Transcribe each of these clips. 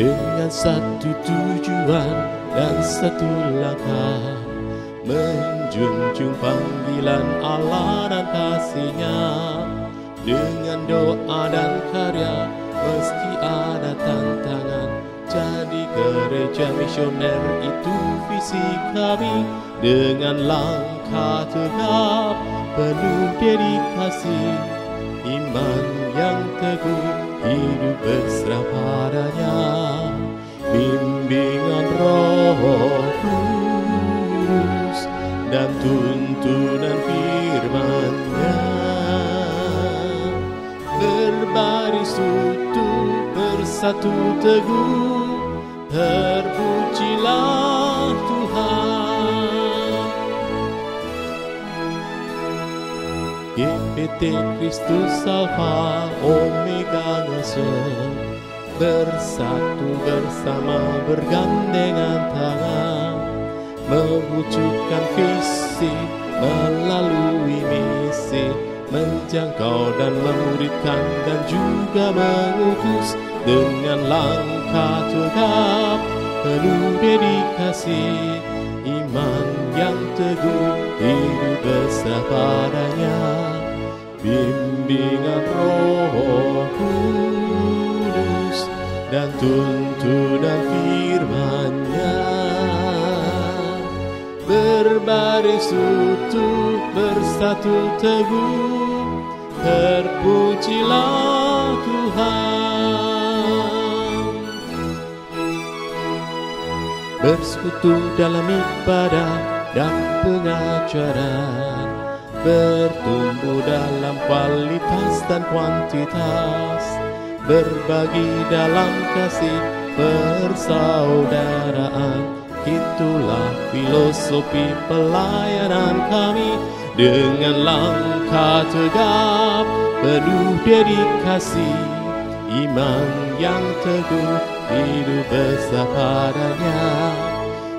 dengan satu tujuan dan satu langkah, menjunjung panggilan Allah dan kasih-Nya. Dengan doa dan karya meski ada tantangan, jadi gereja misioner itu visi kami. Dengan langkah tegap penuh dedikasi, iman yang teguh, hidup berserah padanya. Bimbingan Roh Kudus dan tuntunan firman-Nya, berbaris utuh bersatu teguh, terpujilah Tuhan. GPT Kristus Alfa Omega Ngasem, bersatu bersama bergandengan tangan, mewujudkan visi melalui misi, menjangkau dan memuridkan dan juga mengutus. Dengan langkah tegap penuh dedikasi, iman yang teguh, hidup berserah padanya. Bimbingan Roh Kudus dan tuntunan firman-Nya, berbaris utuh bersatu teguh, terpujilah Tuhan. Bersekutu dalam ibadah dan pengajaran, bertumbuh dalam kualitas dan kuantitas, berbagi dalam kasih persaudaraan. Itulah filosofi pelayanan kami. Dengan langkah tegap penuh dedikasi, iman yang teguh, hidup besar padanya.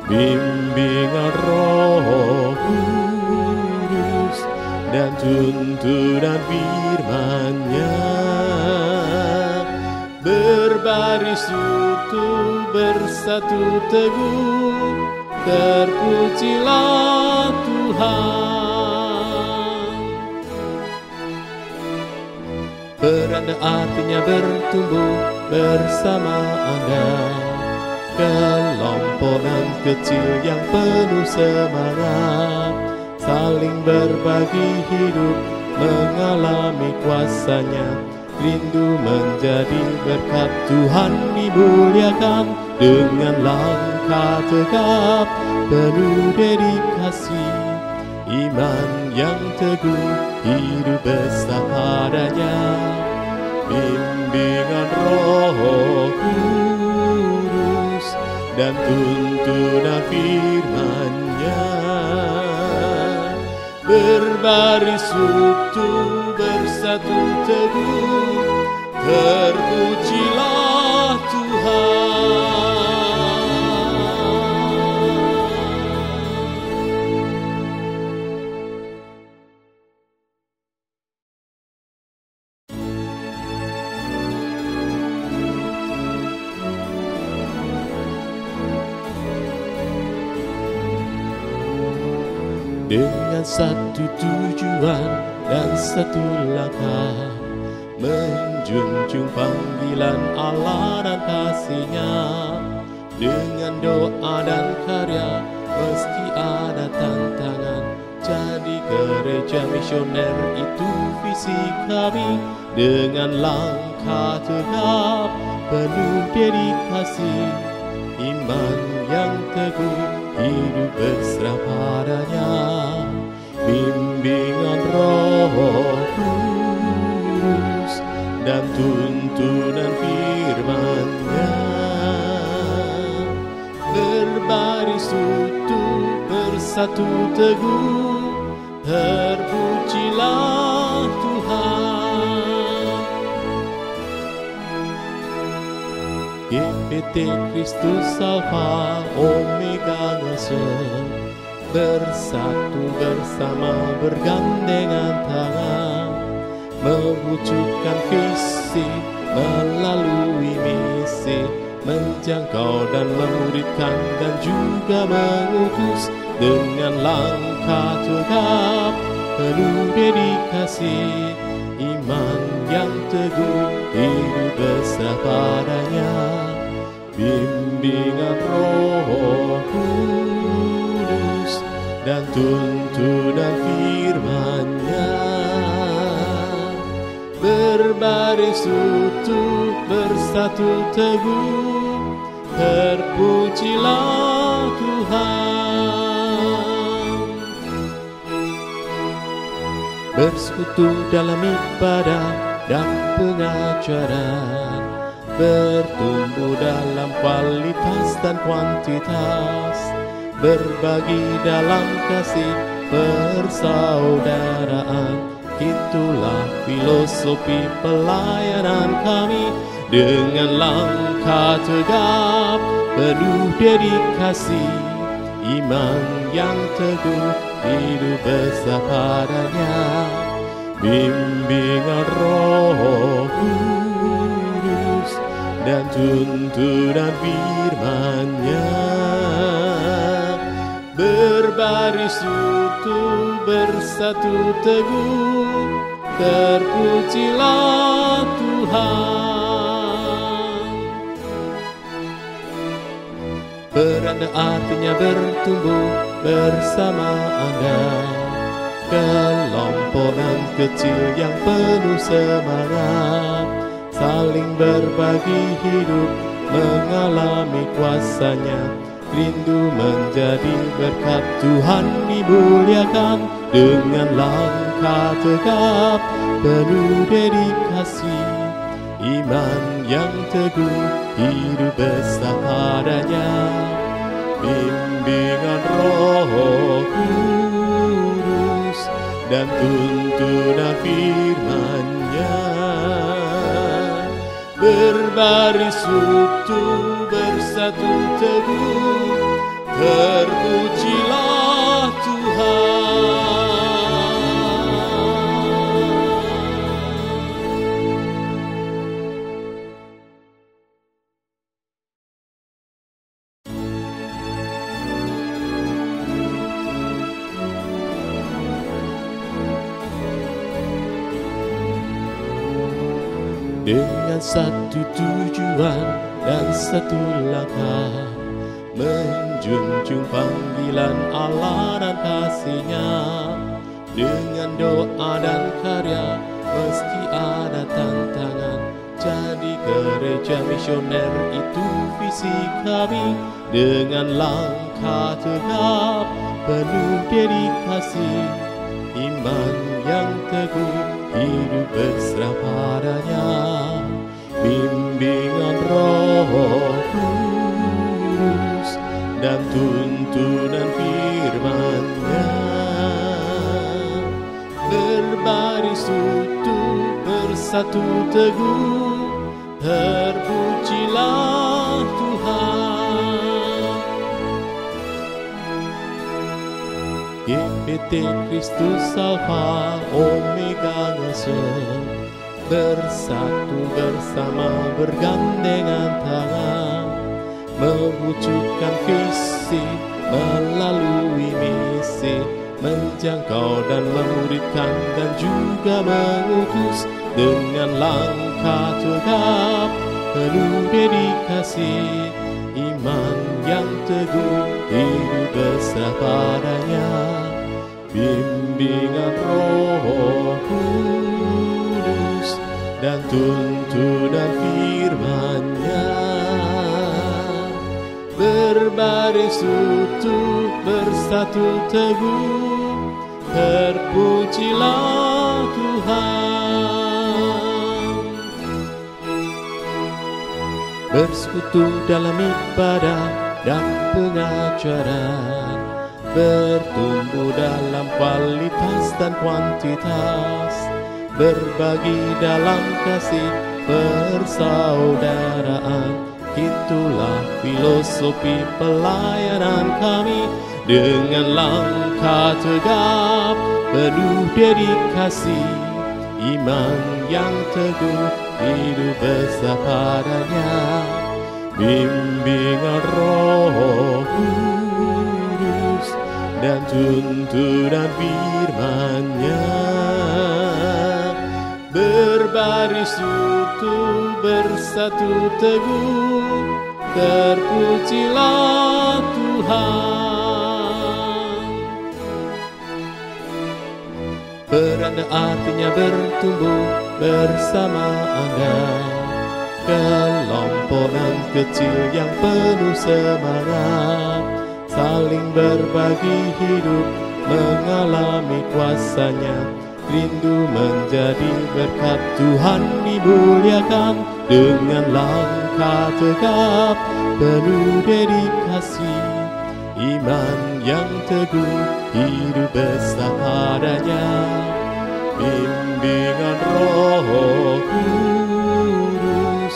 Bimbingan Roh Kudus dan tuntunan firman-Nya, berbaris utuh bersatu teguh, terpujilah Tuhan. Beranda artinya bertumbuh bersama Anda, kelompokan kecil yang penuh semangat, saling berbagi hidup, mengalami kuasa-Nya, rindu menjadi berkat Tuhan dimuliakan. Dengan langkah tegap penuh dedikasi, iman yang teguh, hidup besar padanya. Bimbingan Roh Kudus dan tuntunan firman-Nya, berbaris utuh bersatu teguh, terpujilah Tuhan. Dengan satu tujuan dan satu langkah, menjunjung panggilan Allah dan kasih-Nya. Dengan doa dan karya meski ada tantangan, jadi gereja misioner itu visi kami. Dengan langkah tegap penuh dedikasi, iman yang teguh, hidup berserah padanya. Bimbingan Roh Kudus dan tuntunan firman-Nya, berbaris utuh bersatu teguh, terpujilah Tuhan. GPT Kristus Alfa Omega Ngasem, bersatu bersama bergandengan tangan, mewujudkan visi melalui misi, menjangkau dan memuridkan dan juga mengutus dengan langkah tegap penuh dedikasi, iman yang teguh, hidup berserah padanya, bimbingan Roh Kudus dan tuntunan firman-Nya, berbaris utuh bersatu teguh, terpujilah Tuhan. Bersekutu dalam ibadah dan pengajaran, bertumbuh dalam kualitas dan kuantitas, berbagi dalam kasih persaudaraan. Itulah filosofi pelayanan kami, dengan langkah tegap penuh dedikasi, iman yang teguh, hidup besar padanya, bimbingan Roh Kudus dan tuntunan firman-Nya, berbaris utuh bersatu teguh, terpujilah Tuhan. Beranda artinya bertumbuh bersama Anda, kelompokan kecil yang penuh semangat, saling berbagi hidup, mengalami kuasa-Nya, rindu menjadi berkat Tuhan dimuliakan, dengan langkah tegap penuh dedikasi, iman yang teguh, hidup besar padanya, bimbingan Roh Kudus dan tuntunan firman-Nya, berbaris utuh bersatu teguh, terpujilah Tuhan. Dengan satu tujuan dan satu langkah, menjunjung panggilan Allah dan kasih-Nya, dengan doa dan karya meski ada tantangan, jadi gereja misioner itu visi kami, dengan langkah tegap penuh dedikasi, iman yang teguh, hidup berserah padanya, bimbingan Roh Kudus dan tuntunan firman-Nya, berbaris utuh bersatu teguh, terpujilah Tuhan. GPT Kristus Alfa Omega ngasih, bersatu bersama bergandengan tangan, mewujudkan visi melalui misi, menjangkau dan memuridkan dan juga mengutus dengan langkah tegap penuh dedikasi, iman yang teguh, hidup berserah padanya, bimbingan Roh Kudus dan tuntunan firman-Nya, berbaris utuh bersatu teguh, terpujilah Tuhan. Bersekutu dalam ibadah dan pengajaran, bertumbuh dalam kualitas dan kuantitas, berbagi dalam kasih persaudaraan. Itulah filosofi pelayanan kami, dengan langkah tegap penuh dedikasi, iman yang teguh, hidup besar padanya, bimbingan Roh Kudus dan tuntunan firman-Nya. Berbaris utuh bersatu teguh, terpujilah Tuhan. Beranda artinya bertumbuh bersama Anda, kelompokan kecil yang penuh semangat, saling berbagi hidup, mengalami kuasa-Nya, rindu menjadi berkat. Tuhan dimuliakan dengan langkah tegap, penuh dedikasi, iman yang teguh, hidup besar padanya. Bimbingan Roh Kudus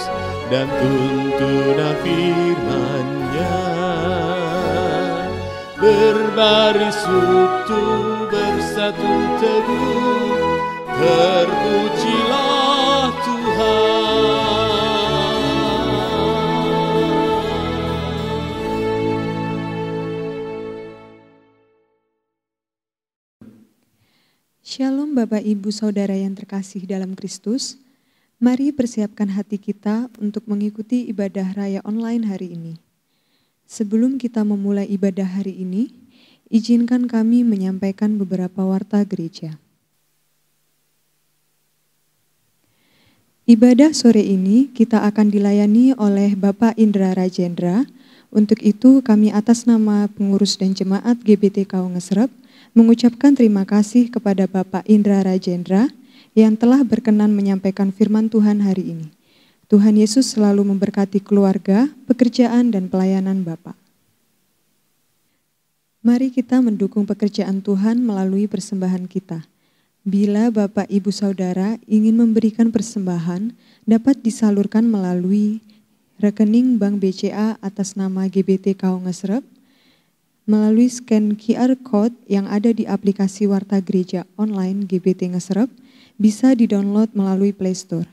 dan tuntunan firman-Nya. Berbaris utuh bersatu teguh, terpujilah Tuhan. Shalom Bapak Ibu Saudara yang terkasih dalam Kristus. Mari persiapkan hati kita untuk mengikuti ibadah raya online hari ini. Sebelum kita memulai ibadah hari ini, izinkan kami menyampaikan beberapa warta gereja. Ibadah sore ini kita akan dilayani oleh Bapak Indra Rajendra. Untuk itu kami atas nama pengurus dan jemaat GBT Kaungesrep mengucapkan terima kasih kepada Bapak Indra Rajendra yang telah berkenan menyampaikan firman Tuhan hari ini. Tuhan Yesus selalu memberkati keluarga, pekerjaan, dan pelayanan Bapak. Mari kita mendukung pekerjaan Tuhan melalui persembahan kita. Bila Bapak Ibu Saudara ingin memberikan persembahan, dapat disalurkan melalui rekening Bank BCA atas nama GBT Kaungesrep, melalui scan QR Code yang ada di aplikasi Warta Gereja Online GBT Ngesrep, bisa didownload melalui Play Store.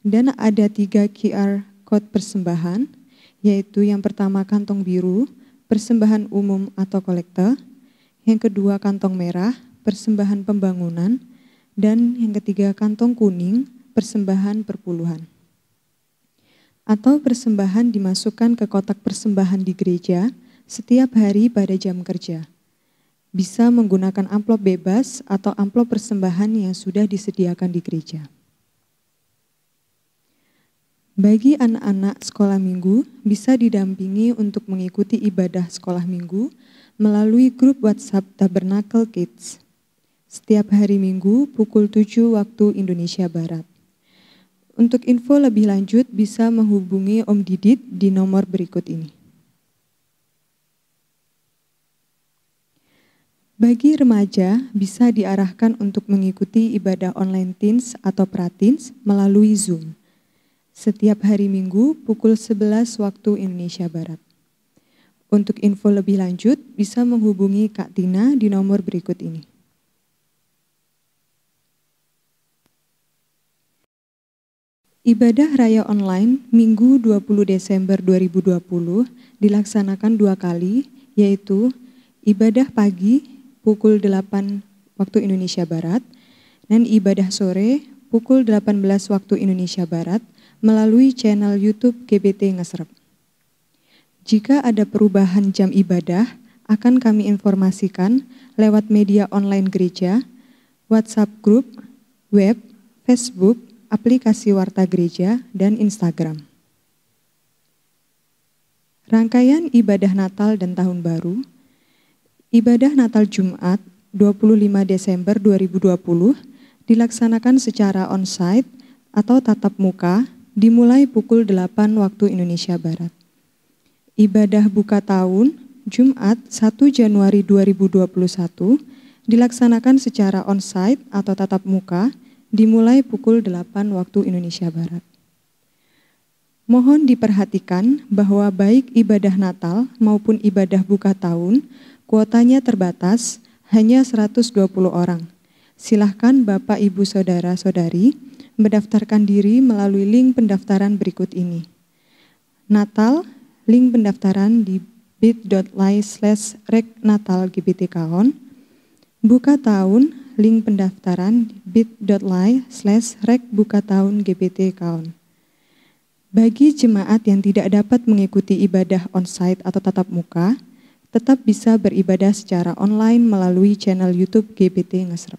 Dan ada 3 QR Code persembahan, yaitu yang pertama kantong biru, persembahan umum atau kolekte, yang kedua kantong merah, persembahan pembangunan, dan yang ketiga kantong kuning, persembahan perpuluhan. Atau persembahan dimasukkan ke kotak persembahan di gereja, setiap hari pada jam kerja. Bisa menggunakan amplop bebas atau amplop persembahan yang sudah disediakan di gereja. Bagi anak-anak sekolah minggu, bisa didampingi untuk mengikuti ibadah sekolah minggu melalui grup WhatsApp Tabernacle Kids. Setiap hari Minggu pukul 7 waktu Indonesia Barat. Untuk info lebih lanjut bisa menghubungi Om Didit di nomor berikut ini. Bagi remaja, bisa diarahkan untuk mengikuti ibadah online teens atau prateens melalui Zoom. Setiap hari Minggu pukul 11 waktu Indonesia Barat. Untuk info lebih lanjut, bisa menghubungi Kak Tina di nomor berikut ini. Ibadah Raya Online Minggu 20 Desember 2020 dilaksanakan 2 kali, yaitu ibadah pagi pukul 8 waktu Indonesia Barat, dan ibadah sore pukul 18 waktu Indonesia Barat melalui channel YouTube GBT Ngesrep. Jika ada perubahan jam ibadah, akan kami informasikan lewat media online gereja, WhatsApp group, web, Facebook, aplikasi Warta Gereja, dan Instagram. Rangkaian ibadah Natal dan Tahun Baru. Ibadah Natal Jumat 25 Desember 2020 dilaksanakan secara on-site atau tatap muka dimulai pukul 8 waktu Indonesia Barat. Ibadah Buka Tahun Jumat 1 Januari 2021 dilaksanakan secara on-site atau tatap muka dimulai pukul 8 waktu Indonesia Barat. Mohon diperhatikan bahwa baik ibadah Natal maupun ibadah Buka Tahun kuotanya terbatas, hanya 120 orang. Silahkan Bapak, Ibu, Saudara-saudari mendaftarkan diri melalui link pendaftaran berikut ini. Natal, link pendaftaran di bit.ly/reknatalgbtkaon. Buka tahun, link pendaftaran di bit.ly/rekbukatahungbtkaon. Bagi jemaat yang tidak dapat mengikuti ibadah onsite atau tatap muka, tetap bisa beribadah secara online melalui channel YouTube GBT Ngesrep.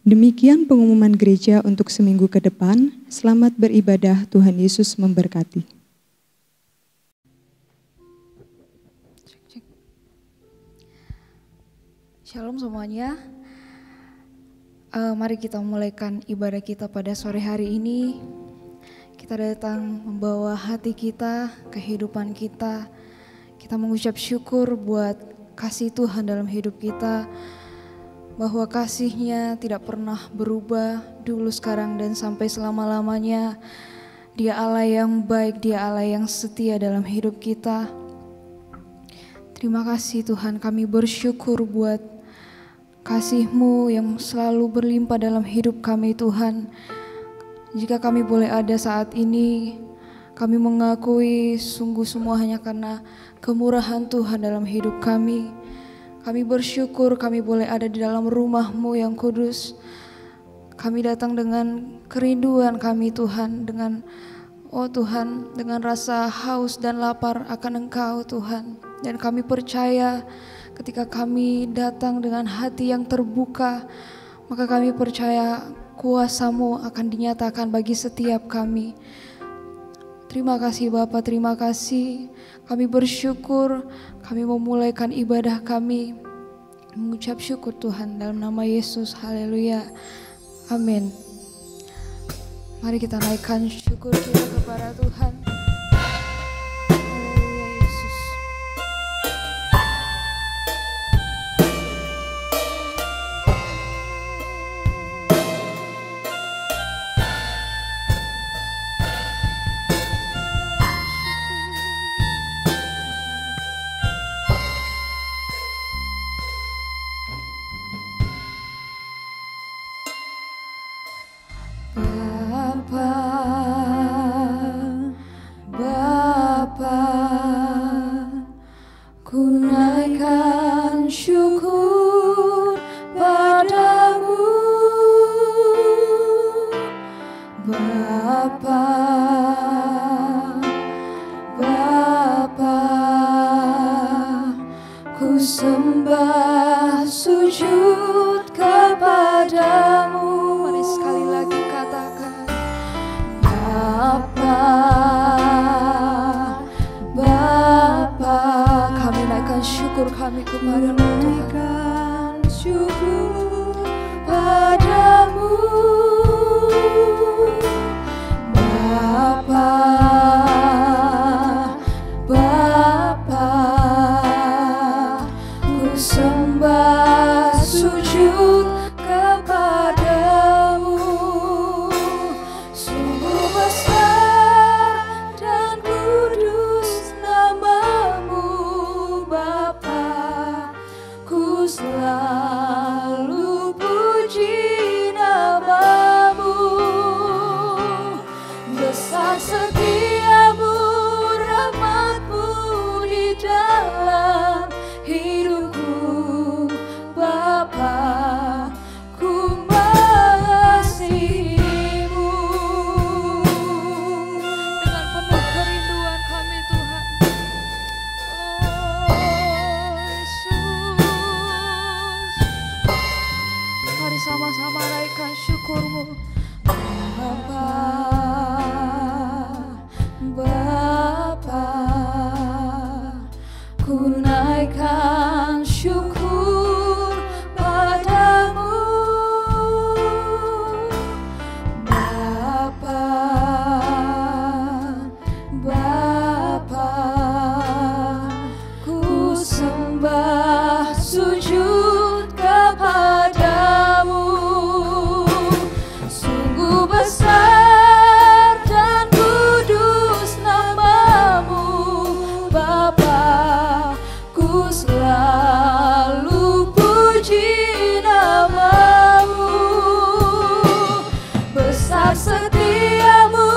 Demikian pengumuman gereja untuk seminggu ke depan. Selamat beribadah, Tuhan Yesus memberkati. Shalom semuanya. Mari kita mulaikan ibadah kita pada sore hari ini. Kita datang membawa hati kita, kehidupan kita. Kita mengucap syukur buat kasih Tuhan dalam hidup kita. Bahwa kasih-Nya tidak pernah berubah dulu, sekarang, dan sampai selama-lamanya. Dia Allah yang baik, Dia Allah yang setia dalam hidup kita. Terima kasih Tuhan, kami bersyukur buat kasih-Mu yang selalu berlimpah dalam hidup kami Tuhan. Jika kami boleh ada saat ini, kami mengakui sungguh semua hanya karena kemurahan Tuhan dalam hidup kami. Kami bersyukur kami boleh ada di dalam rumah-Mu yang kudus. Kami datang dengan kerinduan kami Tuhan, dengan Tuhan, dengan rasa haus dan lapar akan Engkau Tuhan. Dan kami percaya ketika kami datang dengan hati yang terbuka, maka kami percaya kuasa-Mu akan dinyatakan bagi setiap kami. Terima kasih Bapa, terima kasih. Kami bersyukur, kami memulaikan ibadah kami. Mengucap syukur Tuhan dalam nama Yesus, haleluya, amin. Mari kita naikkan syukur kita kepada Tuhan. Haleluya Yesus. Sembah sujud kepadamu. Mari sekali lagi katakan, Bapa, Bapa. Kami naikkan syukur kami kepada-Mu Tuhan. Naikkan syukur padamu, Bapa, Bapa. Sembah sujud kepadamu. Sungguh besar dan kudus nama-Mu Bapa. Ku selalu puji nama-Mu. Besar setia-Mu, rahmat-Mu di dalam hidupku Bapa, ku mengasihi-Mu. Dengan penuh kerinduan kami Tuhan. Oh Yesus, mari sama-sama naikkan syukur-Mu. Bapa, Bapa, ku naikkan syukur padamu, Bapa, Bapa. Ku sembah sujud kepadamu. Sungguh besar dan kudus nama-Mu Bapa. Ku selalu puji nama-Mu. Besar setia-Mu,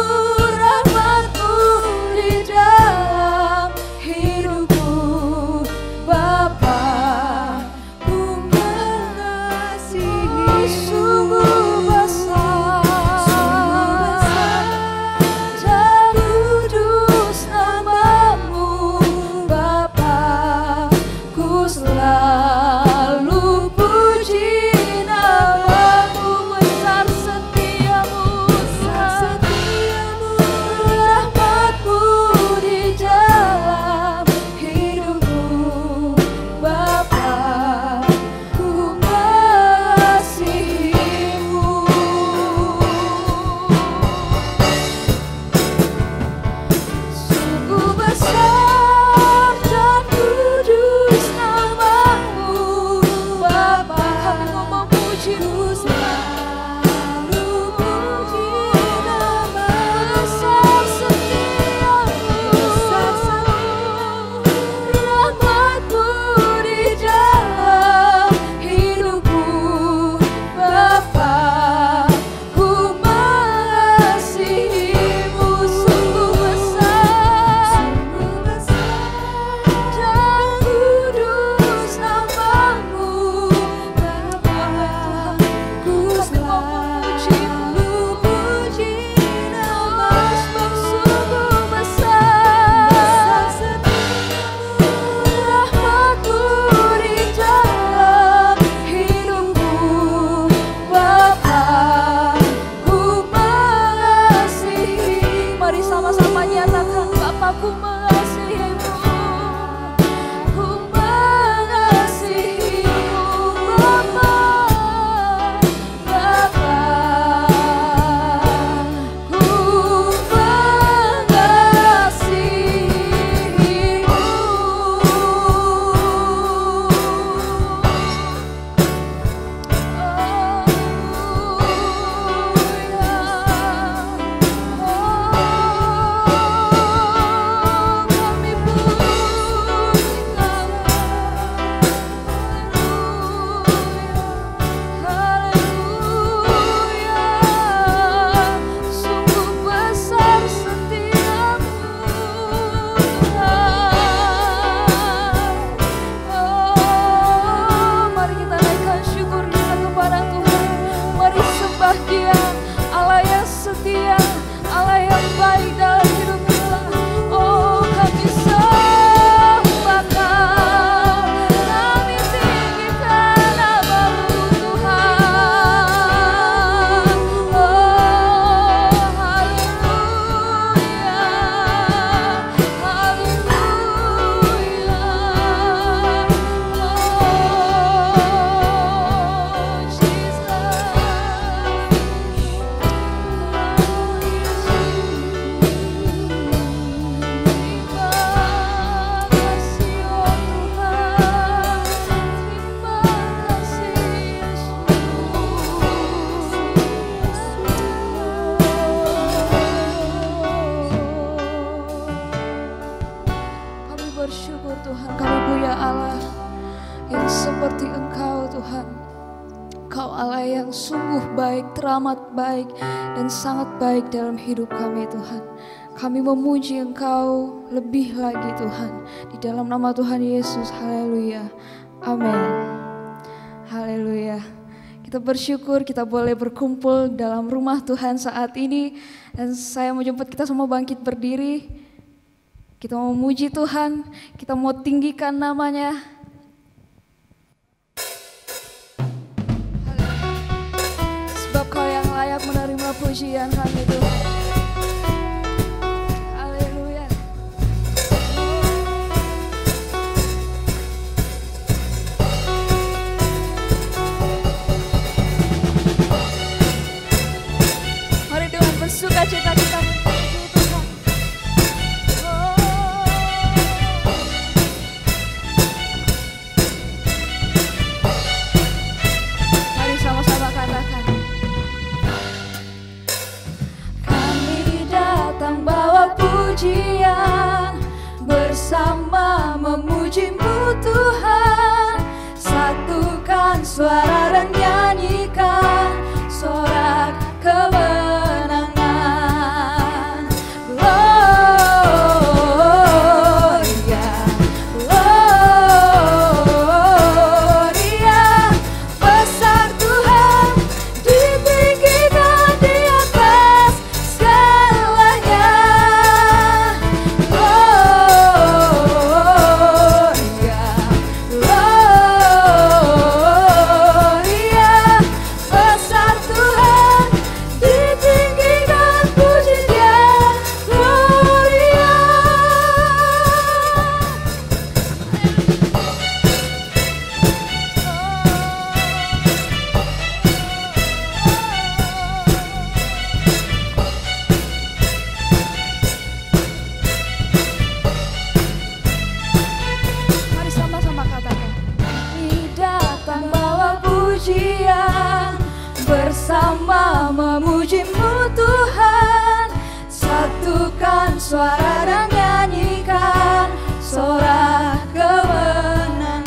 selalu puji namamu, besar setiamu, rahmatmu di dalam hidupku Bapa, ku mengasihimu. Sungguh besar dan kudus namamu Bapa, kami mau memujimu selalu puji namamu, besar setiamu, rahmatmu di dalam hidupku Bapa, ku mengasihimu. Sungguh besar dan kudus namamu Bapa, ku selalu puji namamu. Sungguh besar rahmatmu di dalam hidupku Bapa, ku mengasihi. Mari sama-sama nyatakan, Bapa, ku mengasihimu, ku mengasihimu Bapa, Bapa, ku sungguh besar setiamu. Mari kita naikkan syukur kita kepada Tuhan. Mari sembah Dia, Allah yang setia, Allah yang baik dalam hidup kita. Oh, kami sembah Kau, kami tinggikan nama-Mu Tuhan. Oh, haleluya, haleluya. Oh, kami bersyukur Tuhan, kami punya Allah yang seperti Engkau Tuhan. Engkau Allah yang sungguh baik, teramat baik, dan sangat baik dalam hidup kami Tuhan. Kami memuji Engkau lebih lagi Tuhan, di dalam nama Tuhan Yesus, haleluya, amin, haleluya. Kita bersyukur kita boleh berkumpul dalam rumah Tuhan saat ini. Dan saya mau jemput kita semua bangkit berdiri. Kita mau memuji Tuhan, kita mau tinggikan namanya. Sebab Kau yang layak menerima pujian kami Tuhan. Haleluya. Mari dengan bersukacita kita memuji Tuhan. Mari sama-sama katakan. Kami datang bawa pujian, bersama memuji-Mu Tuhan. Satukan suara dan nyanyikan sorak kemenangan. Gloria, gloria, besar Tuhan, ditinggikan di atas segalanya. Gloria, gloria. memuji-Mu Tuhan. Satukan suara dan nyanyikan sorak kemenangan.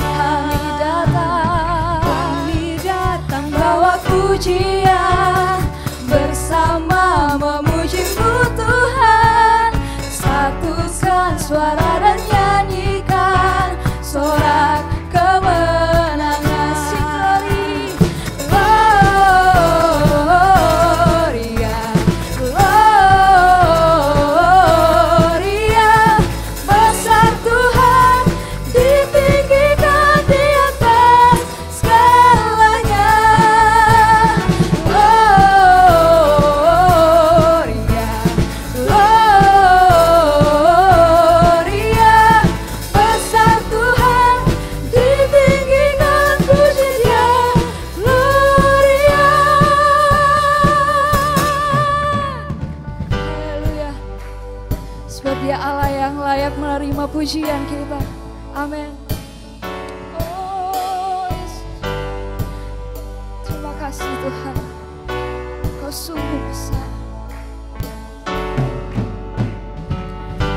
Kami datang bawa pujian, bersama memuji-Mu Tuhan. Satukan suara dan nyanyikan sorak kemenangan. Gloria, Gloria, besar Tuhan, ditinggikan di atas segalanya. Gloria, Gloria, besar Tuhan, ditinggikan puji-Dia. Gloria. Haleluya. Sebab Dia Allah yang layak menerima pujian kita. Amin. Oh, Yesus. Terima kasih Tuhan, Kau sungguh besar.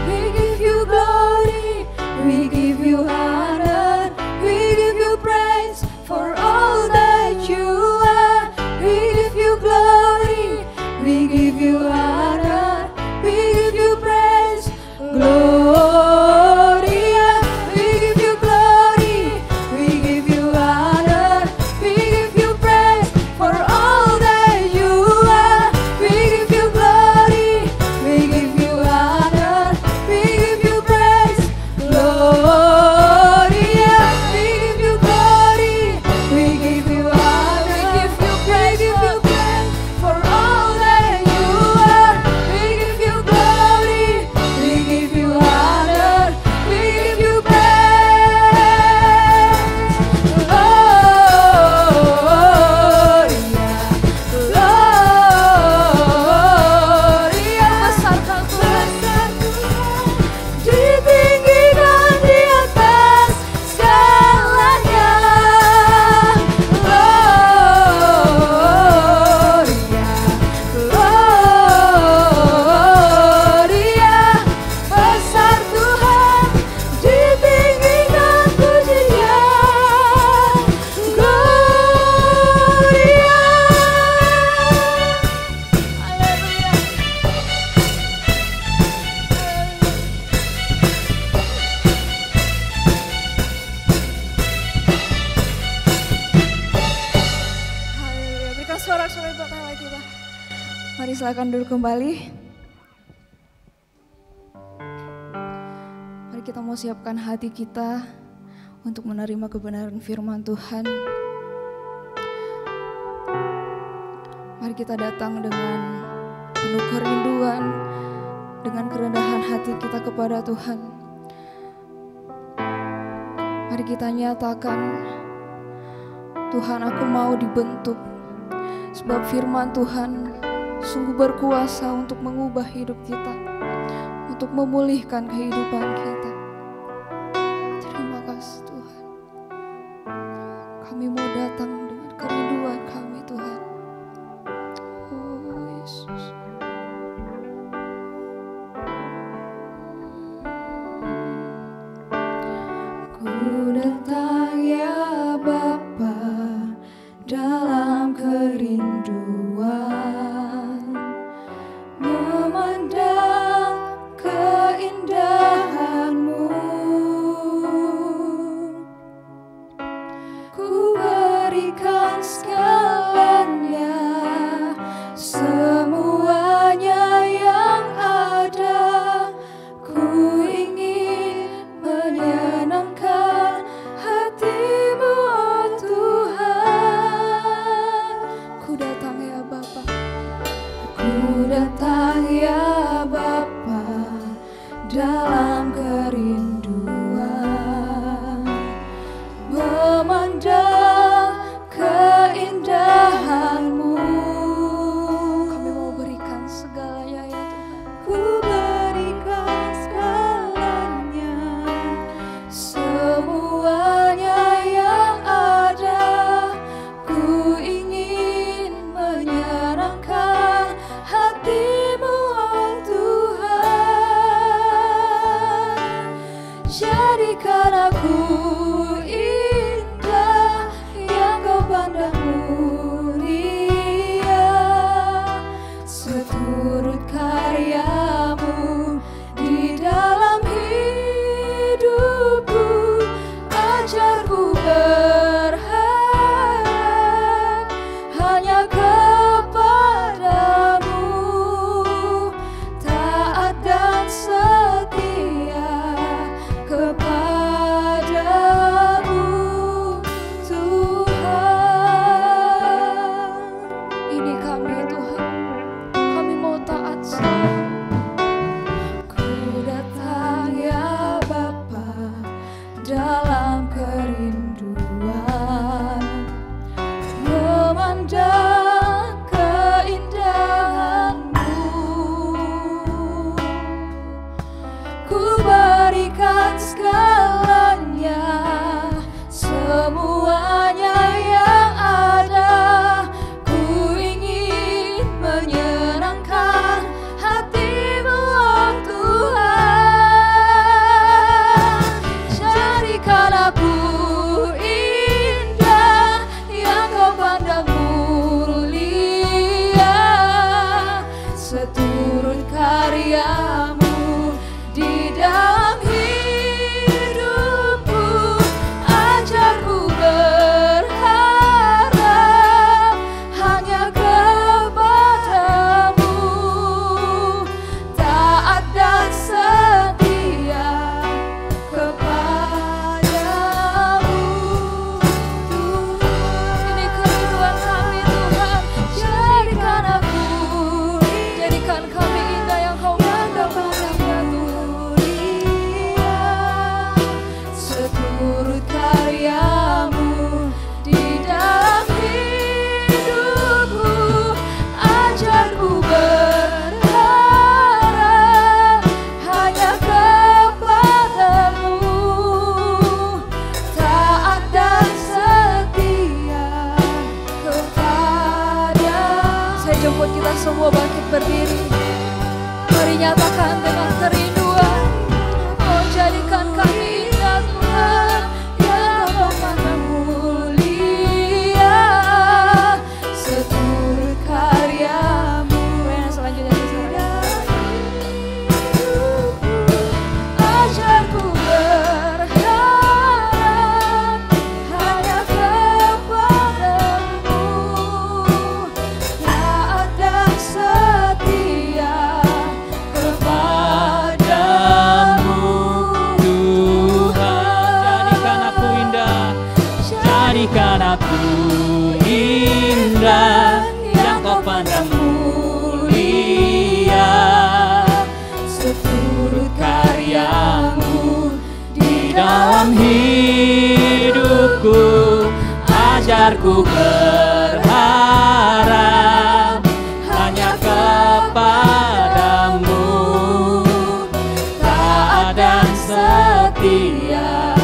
We give You glory, we give You honor, we give You praise for all that You are. We give You glory, we give You honor, we give You praise. Gloria, we give You glory, we give You honor, we give You praise for all that You are. We give You glory, we give You honor, we give You praise. Gloria, we give You glory, we give You honor, we give You praise, for all that You are. We give You glory, we give You honor, we give You praise. Gloria, besarkan Tuhan, ditinggikan di atas segalanya. Gloria, besar Tuhan, ditinggikan puji-Dia. Gloria. Haleluya. Haleluya. Berikan sorak-sorai buat Allah kita. Mari silakan duduk kembali. Mari kita mau siapkan hati kita untuk menerima kebenaran firman Tuhan. Mari kita datang dengan penuh kerinduan, dengan kerendahan hati kita kepada Tuhan. Mari kita nyatakan, Tuhan, aku mau dibentuk, sebab firman Tuhan sungguh berkuasa untuk mengubah hidup kita, untuk memulihkan kehidupan kita. Terima kasih Tuhan. Kami mau datang dengan kerinduan kami Tuhan. Oh Yesus. Ku datang ya Bapa dalam kerinduan, memandang keindahan-Mu. Ku berikan segalanya, semuanya yang ada. Ku ingin menyenangkan hati berdiri. Mari nyatakan dengan kerinduan. Oh, jadikan kami indah Tuhan, yang Kau pandang mulia, seturut karya-Mu. Yang selanjutnya ajarku berharap hanya kepadamu, taat dan setia kepadamu, Tuhan. Jadikan aku indah, jadikan aku indah, yang Kau pandang mulia, seturut karya-Mu di dalam hidupku. Ajarku berharap hanya kepadamu, taat dan setia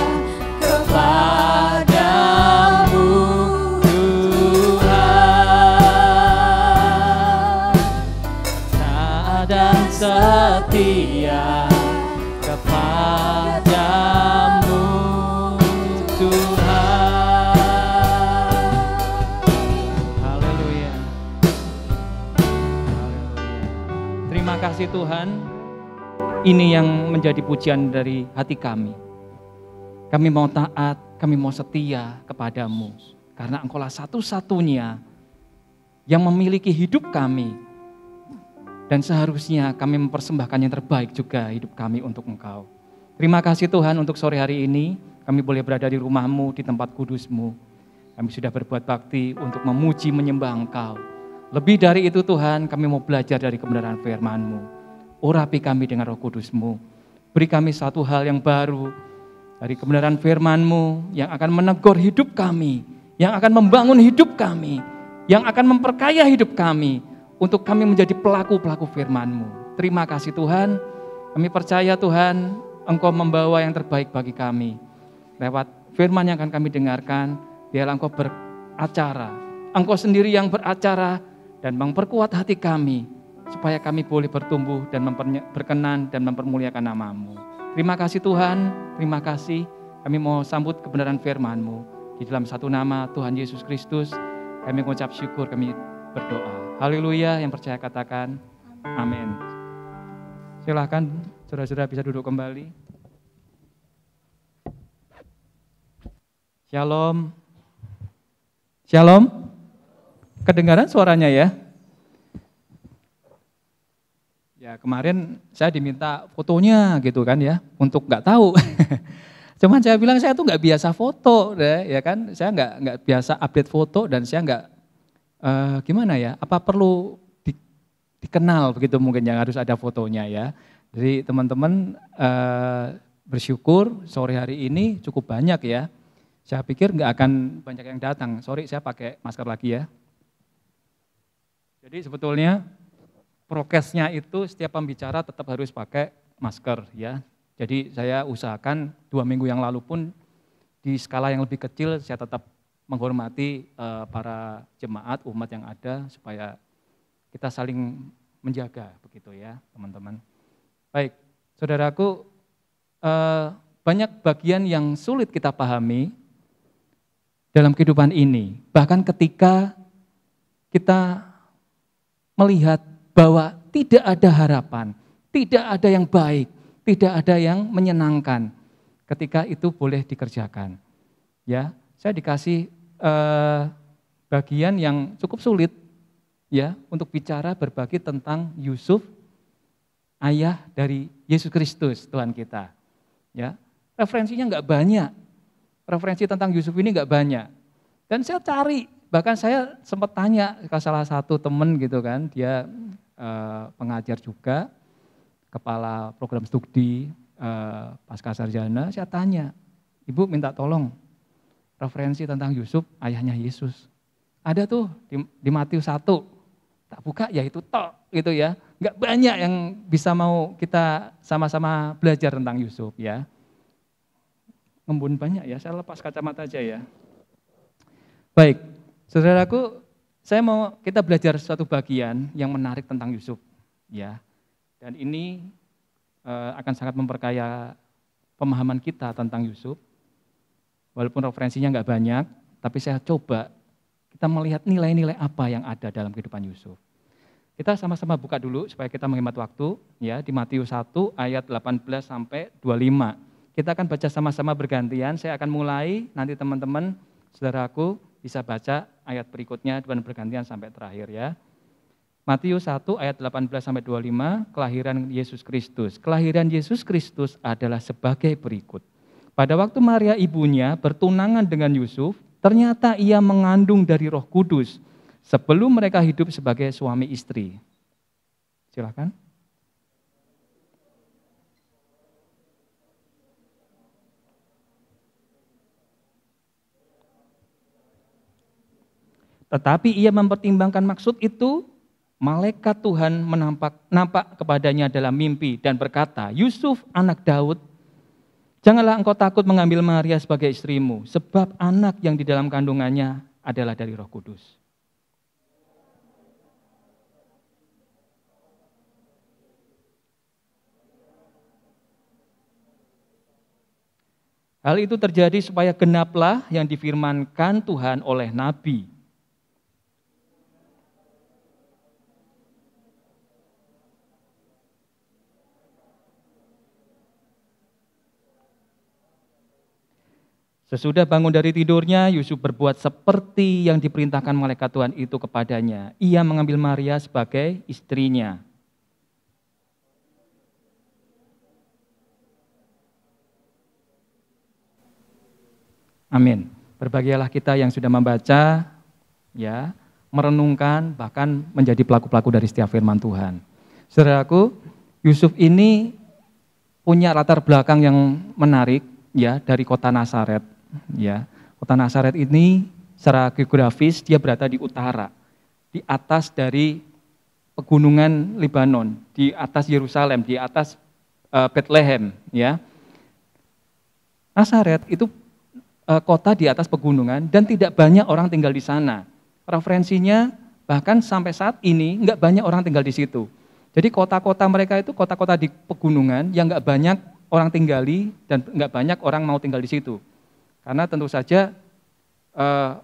kepadamu, Tuhan. Taat dan setia kepadamu, Tuhan. Haleluya. Haleluya. Terima kasih Tuhan. Ini yang menjadi pujian dari hati kami. Kami mau taat, kami mau setia kepadamu. Karena Engkaulah satu-satunya yang memiliki hidup kami. Dan seharusnya kami mempersembahkan yang terbaik juga hidup kami untuk Engkau. Terima kasih Tuhan untuk sore hari ini. Kami boleh berada di rumah-Mu, di tempat kudus-Mu. Kami sudah berbuat bakti untuk memuji, menyembah Engkau. Lebih dari itu Tuhan, kami mau belajar dari kebenaran firman-Mu. Urapi kami dengan Roh Kudus-Mu. Beri kami satu hal yang baru dari kebenaran firman-Mu yang akan menegur hidup kami, yang akan membangun hidup kami, yang akan memperkaya hidup kami, untuk kami menjadi pelaku-pelaku firman-Mu. Terima kasih Tuhan, kami percaya Tuhan, Engkau membawa yang terbaik bagi kami. Lewat firman yang akan kami dengarkan, biarlah Engkau beracara, Engkau sendiri yang beracara dan memperkuat hati kami, supaya kami boleh bertumbuh dan berkenan dan mempermuliakan nama-Mu. Terima kasih Tuhan, terima kasih. Kami mau sambut kebenaran firman-Mu. Di dalam satu nama Tuhan Yesus Kristus, kami mengucap syukur, kami berdoa. Haleluya, yang percaya katakan amin. Silakan saudara-saudara bisa duduk kembali. Shalom. Shalom. Kedengaran suaranya ya? Ya kemarin saya diminta fotonya gitu kan ya, untuk nggak tahu. Cuman saya bilang saya tuh nggak biasa foto, deh, ya kan? Saya nggak biasa update foto dan saya nggak gimana ya? Apa perlu dikenal begitu mungkin yang harus ada fotonya ya? Jadi teman-teman bersyukur sore hari ini cukup banyak ya. Saya pikir nggak akan banyak yang datang. Sorry saya pakai masker lagi ya. Jadi sebetulnya prokesnya itu setiap pembicara tetap harus pakai masker ya. Jadi saya usahakan 2 minggu yang lalu pun di skala yang lebih kecil saya tetap menghormati para jemaat, umat yang ada supaya kita saling menjaga begitu ya teman-teman. Baik, saudaraku, banyak bagian yang sulit kita pahami dalam kehidupan ini. Bahkan ketika kita melihat bahwa tidak ada harapan, tidak ada yang baik, tidak ada yang menyenangkan ketika itu boleh dikerjakan. Ya, saya dikasih bagian yang cukup sulit ya untuk bicara berbagi tentang Yusuf, ayah dari Yesus Kristus Tuhan kita. Ya, referensinya nggak banyak, referensi tentang Yusuf ini nggak banyak. Dan saya cari, bahkan saya sempat tanya ke salah satu teman gitu kan, dia pengajar juga, kepala program studi pasca sarjana, saya tanya, Ibu minta tolong referensi tentang Yusuf, ayahnya Yesus. Ada tuh di Matius 1, tak buka ya itu tok gitu ya. Enggak banyak yang bisa mau kita sama-sama belajar tentang Yusuf ya. Ngembun banyak ya, saya lepas kacamata aja ya. Baik, saudaraku, Saya mau kita belajar suatu bagian yang menarik tentang Yusuf, ya. Dan ini akan sangat memperkaya pemahaman kita tentang Yusuf. Walaupun referensinya nggak banyak, tapi saya coba kita melihat nilai-nilai apa yang ada dalam kehidupan Yusuf. Kita sama-sama buka dulu supaya kita menghemat waktu, ya, di Matius 1 ayat 18 sampai 25. Kita akan baca sama-sama bergantian. Saya akan mulai, nanti teman-teman, saudaraku bisa baca ayat berikutnya dan bergantian sampai terakhir, ya. Matius 1 ayat 18 sampai 25, kelahiran Yesus Kristus. Kelahiran Yesus Kristus adalah sebagai berikut. Pada waktu Maria ibunya bertunangan dengan Yusuf, ternyata ia mengandung dari Roh Kudus sebelum mereka hidup sebagai suami istri. Silakan. Tetapi ia mempertimbangkan maksud itu, malaikat Tuhan nampak kepadanya dalam mimpi dan berkata, Yusuf anak Daud, janganlah engkau takut mengambil Maria sebagai istrimu, sebab anak yang di dalam kandungannya adalah dari Roh Kudus. Hal itu terjadi supaya genaplah yang difirmankan Tuhan oleh Nabi. Sesudah bangun dari tidurnya, Yusuf berbuat seperti yang diperintahkan malaikat Tuhan itu kepadanya. Ia mengambil Maria sebagai istrinya. Amin. Berbahagialah kita yang sudah membaca, ya, merenungkan, bahkan menjadi pelaku-pelaku dari setiap firman Tuhan. Saudaraku, Yusuf ini punya latar belakang yang menarik, ya, dari kota Nazaret. Ya, kota Nazaret ini secara geografis dia berada di utara, di atas dari pegunungan Lebanon, di atas Yerusalem, di atas Bethlehem. Ya, Nazaret itu kota di atas pegunungan dan tidak banyak orang tinggal di sana. Referensinya bahkan sampai saat ini nggak banyak orang tinggal di situ. Jadi kota-kota mereka itu kota-kota di pegunungan yang nggak banyak orang tinggali dan nggak banyak orang mau tinggal di situ. Karena tentu saja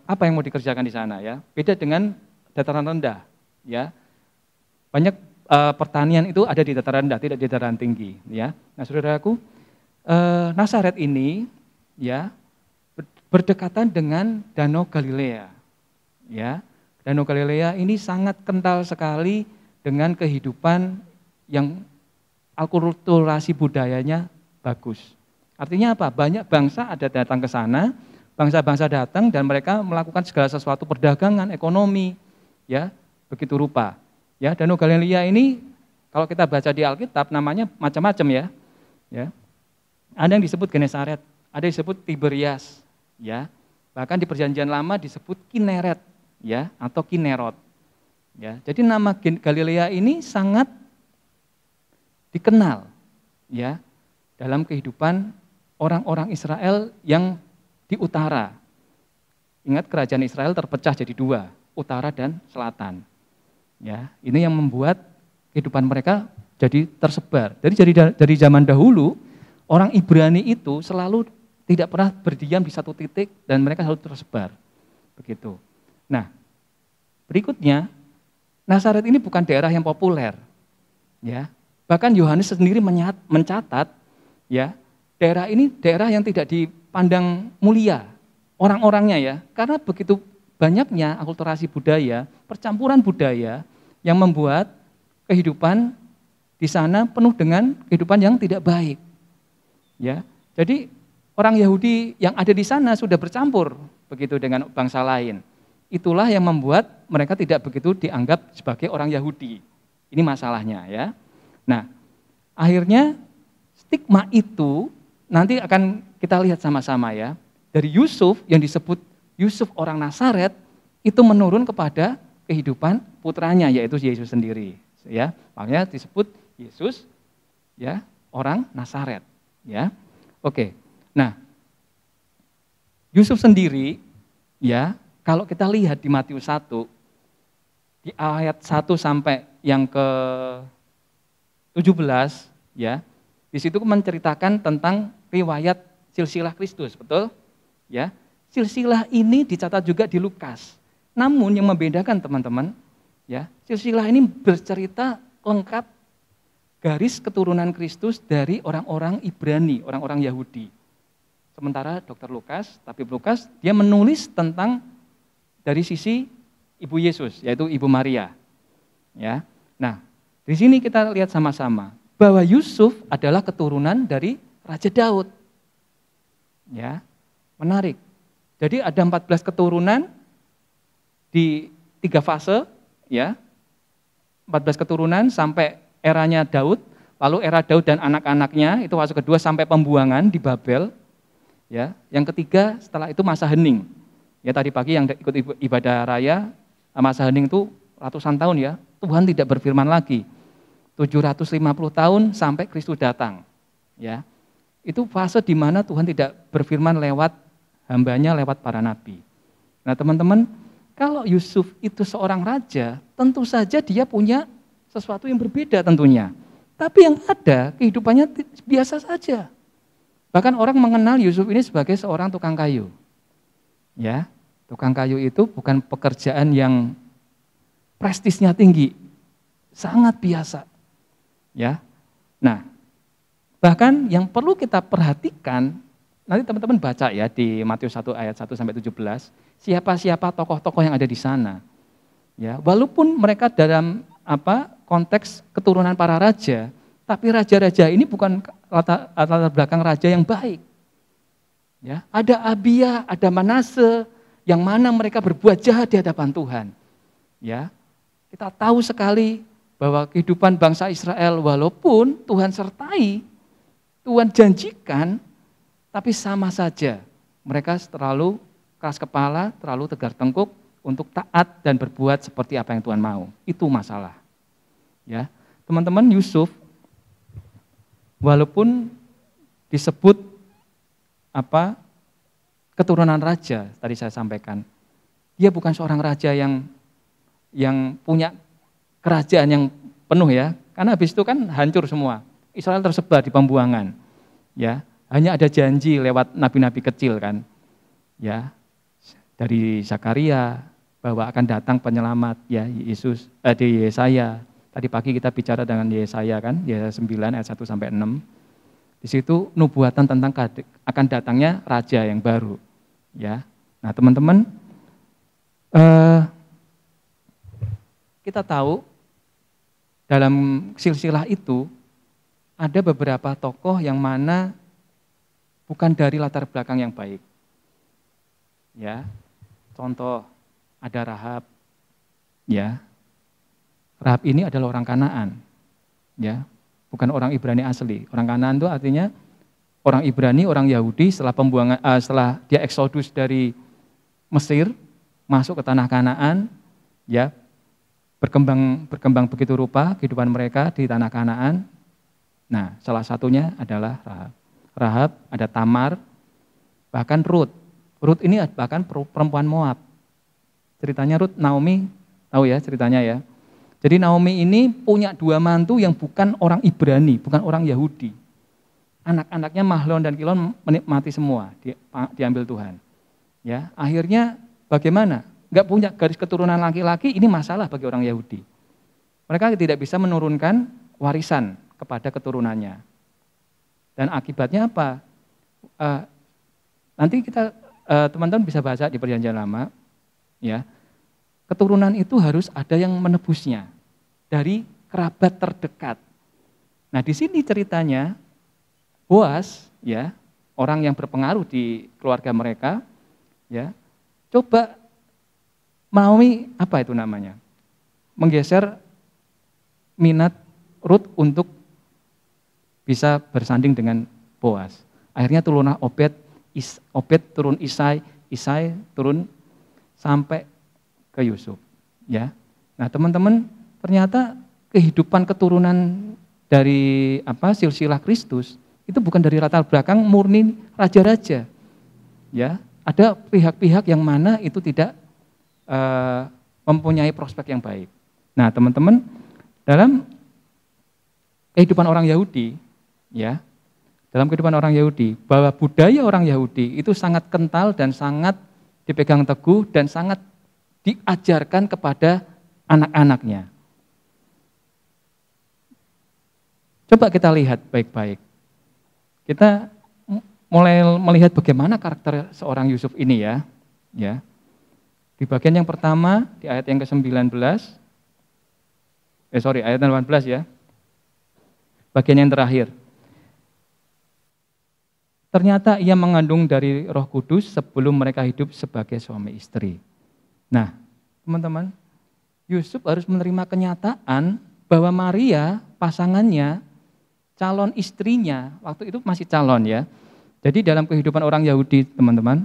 apa yang mau dikerjakan di sana, ya. Beda dengan dataran rendah, ya. Banyak pertanian itu ada di dataran rendah, tidak di dataran tinggi, ya. Nah, saudaraku, Nazaret ini, ya, berdekatan dengan Danau Galilea, ya. Danau Galilea ini sangat kental sekali dengan kehidupan yang akulturasi budayanya bagus. Artinya apa? Banyak bangsa ada datang ke sana, bangsa-bangsa datang dan mereka melakukan segala sesuatu perdagangan, ekonomi, ya, begitu rupa. Ya, Danau Galilea ini kalau kita baca di Alkitab namanya macam-macam, ya. Ya. Ada yang disebut Genesaret, ada yang disebut Tiberias, ya. Bahkan di Perjanjian Lama disebut Kineret, ya, atau Kinerot. Ya. Jadi nama Galilea ini sangat dikenal, ya, dalam kehidupan orang-orang Israel yang di utara. Ingat, kerajaan Israel terpecah jadi dua, utara dan selatan. Ya, ini yang membuat kehidupan mereka jadi tersebar. Jadi dari zaman dahulu, orang Ibrani itu selalu tidak pernah berdiam di satu titik dan mereka selalu tersebar. Begitu. Nah, berikutnya, Nazaret ini bukan daerah yang populer. Ya. Bahkan Yohanes sendiri mencatat, ya, daerah ini daerah yang tidak dipandang mulia orang-orangnya, ya, karena begitu banyaknya akulturasi budaya, percampuran budaya yang membuat kehidupan di sana penuh dengan kehidupan yang tidak baik. Ya, jadi orang Yahudi yang ada di sana sudah bercampur begitu dengan bangsa lain. Itulah yang membuat mereka tidak begitu dianggap sebagai orang Yahudi. Ini masalahnya, ya. Nah, akhirnya stigma itu nanti akan kita lihat sama-sama, ya. Dari Yusuf yang disebut Yusuf orang Nazaret itu menurun kepada kehidupan putranya yaitu Yesus sendiri, ya. Makanya disebut Yesus, ya, orang Nazaret, ya. Oke. Nah, Yusuf sendiri, ya, kalau kita lihat di Matius 1, di ayat 1 sampai yang ke 17 ya. Di situ menceritakan tentang riwayat silsilah Kristus, betul? Ya. Silsilah ini dicatat juga di Lukas. Namun yang membedakan teman-teman, ya, silsilah ini bercerita lengkap garis keturunan Kristus dari orang-orang Ibrani, orang-orang Yahudi. Sementara Dr. Lukas, tabib Lukas, dia menulis tentang dari sisi Ibu Yesus, yaitu Ibu Maria. Ya. Nah, di sini kita lihat sama-sama bahwa Yusuf adalah keturunan dari Raja Daud. Ya, menarik. Jadi ada 14 keturunan di 3 fase, ya. 14 keturunan sampai eranya Daud, lalu era Daud dan anak-anaknya itu fase kedua sampai pembuangan di Babel. Ya, yang ketiga setelah itu masa hening. Ya, tadi pagi yang ikut ibadah raya masa hening itu ratusan tahun ya. Tuhan tidak berfirman lagi. 750 tahun sampai Kristus datang. Ya. Itu fase di mana Tuhan tidak berfirman lewat hambanya, lewat para nabi. Nah, teman-teman, kalau Yusuf itu seorang raja, tentu saja dia punya sesuatu yang berbeda tentunya. Tapi yang ada kehidupannya biasa saja. Bahkan orang mengenal Yusuf ini sebagai seorang tukang kayu. Ya, tukang kayu itu bukan pekerjaan yang prestisnya tinggi, sangat biasa. Ya, nah, bahkan yang perlu kita perhatikan, nanti teman-teman baca ya di Matius 1 ayat 1 sampai 17, siapa-siapa tokoh-tokoh yang ada di sana. Ya, walaupun mereka dalam konteks keturunan para raja, tapi raja-raja ini bukan latar belakang raja yang baik. Ya, ada Abia, ada Manase, yang mana mereka berbuat jahat di hadapan Tuhan. Ya, kita tahu sekali bahwa kehidupan bangsa Israel walaupun Tuhan sertai, Tuhan janjikan, tapi sama saja mereka terlalu keras kepala, terlalu tegar tengkuk untuk taat dan berbuat seperti apa yang Tuhan mau. Itu masalah. Ya, teman-teman, Yusuf walaupun disebut keturunan raja, tadi saya sampaikan, dia bukan seorang raja yang punya kerajaan yang penuh ya, karena habis itu kan hancur semua. Israel tersebar di pembuangan. Ya, hanya ada janji lewat nabi-nabi kecil kan. Ya, dari Zakaria bahwa akan datang penyelamat ya, Yesus di Yesaya. Tadi pagi kita bicara dengan Yesaya kan, Yesaya 9 ayat 1 sampai 6. Di situ nubuatan tentang akan datangnya raja yang baru. Ya. Nah, teman-teman, kita tahu dalam silsilah itu ada beberapa tokoh yang mana bukan dari latar belakang yang baik. Ya. Contoh ada Rahab. Ya. Rahab ini adalah orang Kanaan. Ya. Bukan orang Ibrani asli. Orang Kanaan itu artinya orang Ibrani, orang Yahudi setelah pembuangan setelah dia eksodus dari Mesir masuk ke tanah Kanaan, ya. Berkembang begitu rupa kehidupan mereka di tanah Kanaan. Nah, salah satunya adalah Rahab. Rahab, ada Tamar, bahkan Rut. Rut ini bahkan perempuan Moab. Ceritanya Rut, Naomi, tahu ya ceritanya ya. Jadi Naomi ini punya 2 mantu yang bukan orang Ibrani, bukan orang Yahudi. Anak-anaknya Mahlon dan Kilon menikmati semua, diambil Tuhan. Ya, akhirnya bagaimana? Enggak punya garis keturunan laki-laki, ini masalah bagi orang Yahudi. Mereka tidak bisa menurunkan warisan kepada keturunannya. Dan akibatnya apa? Nanti kita teman-teman bisa baca di Perjanjian Lama, ya. Keturunan itu harus ada yang menebusnya dari kerabat terdekat. Nah, di sini ceritanya Boas, ya, orang yang berpengaruh di keluarga mereka, ya, coba Naomi menggeser minat Rut untuk bisa bersanding dengan Boas. Akhirnya turunlah Obed turun Isai turun sampai ke Yusuf, ya. Nah, teman-teman, ternyata kehidupan keturunan dari silsilah Kristus itu bukan dari latar belakang murni raja-raja. Ya, ada pihak-pihak yang mana itu tidak mempunyai prospek yang baik. Nah, teman-teman, dalam kehidupan orang Yahudi, ya, dalam kehidupan orang Yahudi, bahwa budaya orang Yahudi itu sangat kental dan sangat dipegang teguh dan sangat diajarkan kepada anak-anaknya. Coba kita lihat baik-baik. Kita mulai melihat bagaimana karakter seorang Yusuf ini ya. Di bagian yang pertama, di ayat yang ke-19, ayat 18 ya. Bagian yang terakhir. Ternyata ia mengandung dari Roh Kudus sebelum mereka hidup sebagai suami istri. Nah, teman-teman, Yusuf harus menerima kenyataan bahwa Maria, pasangannya, calon istrinya, waktu itu masih calon ya. Jadi dalam kehidupan orang Yahudi, teman-teman,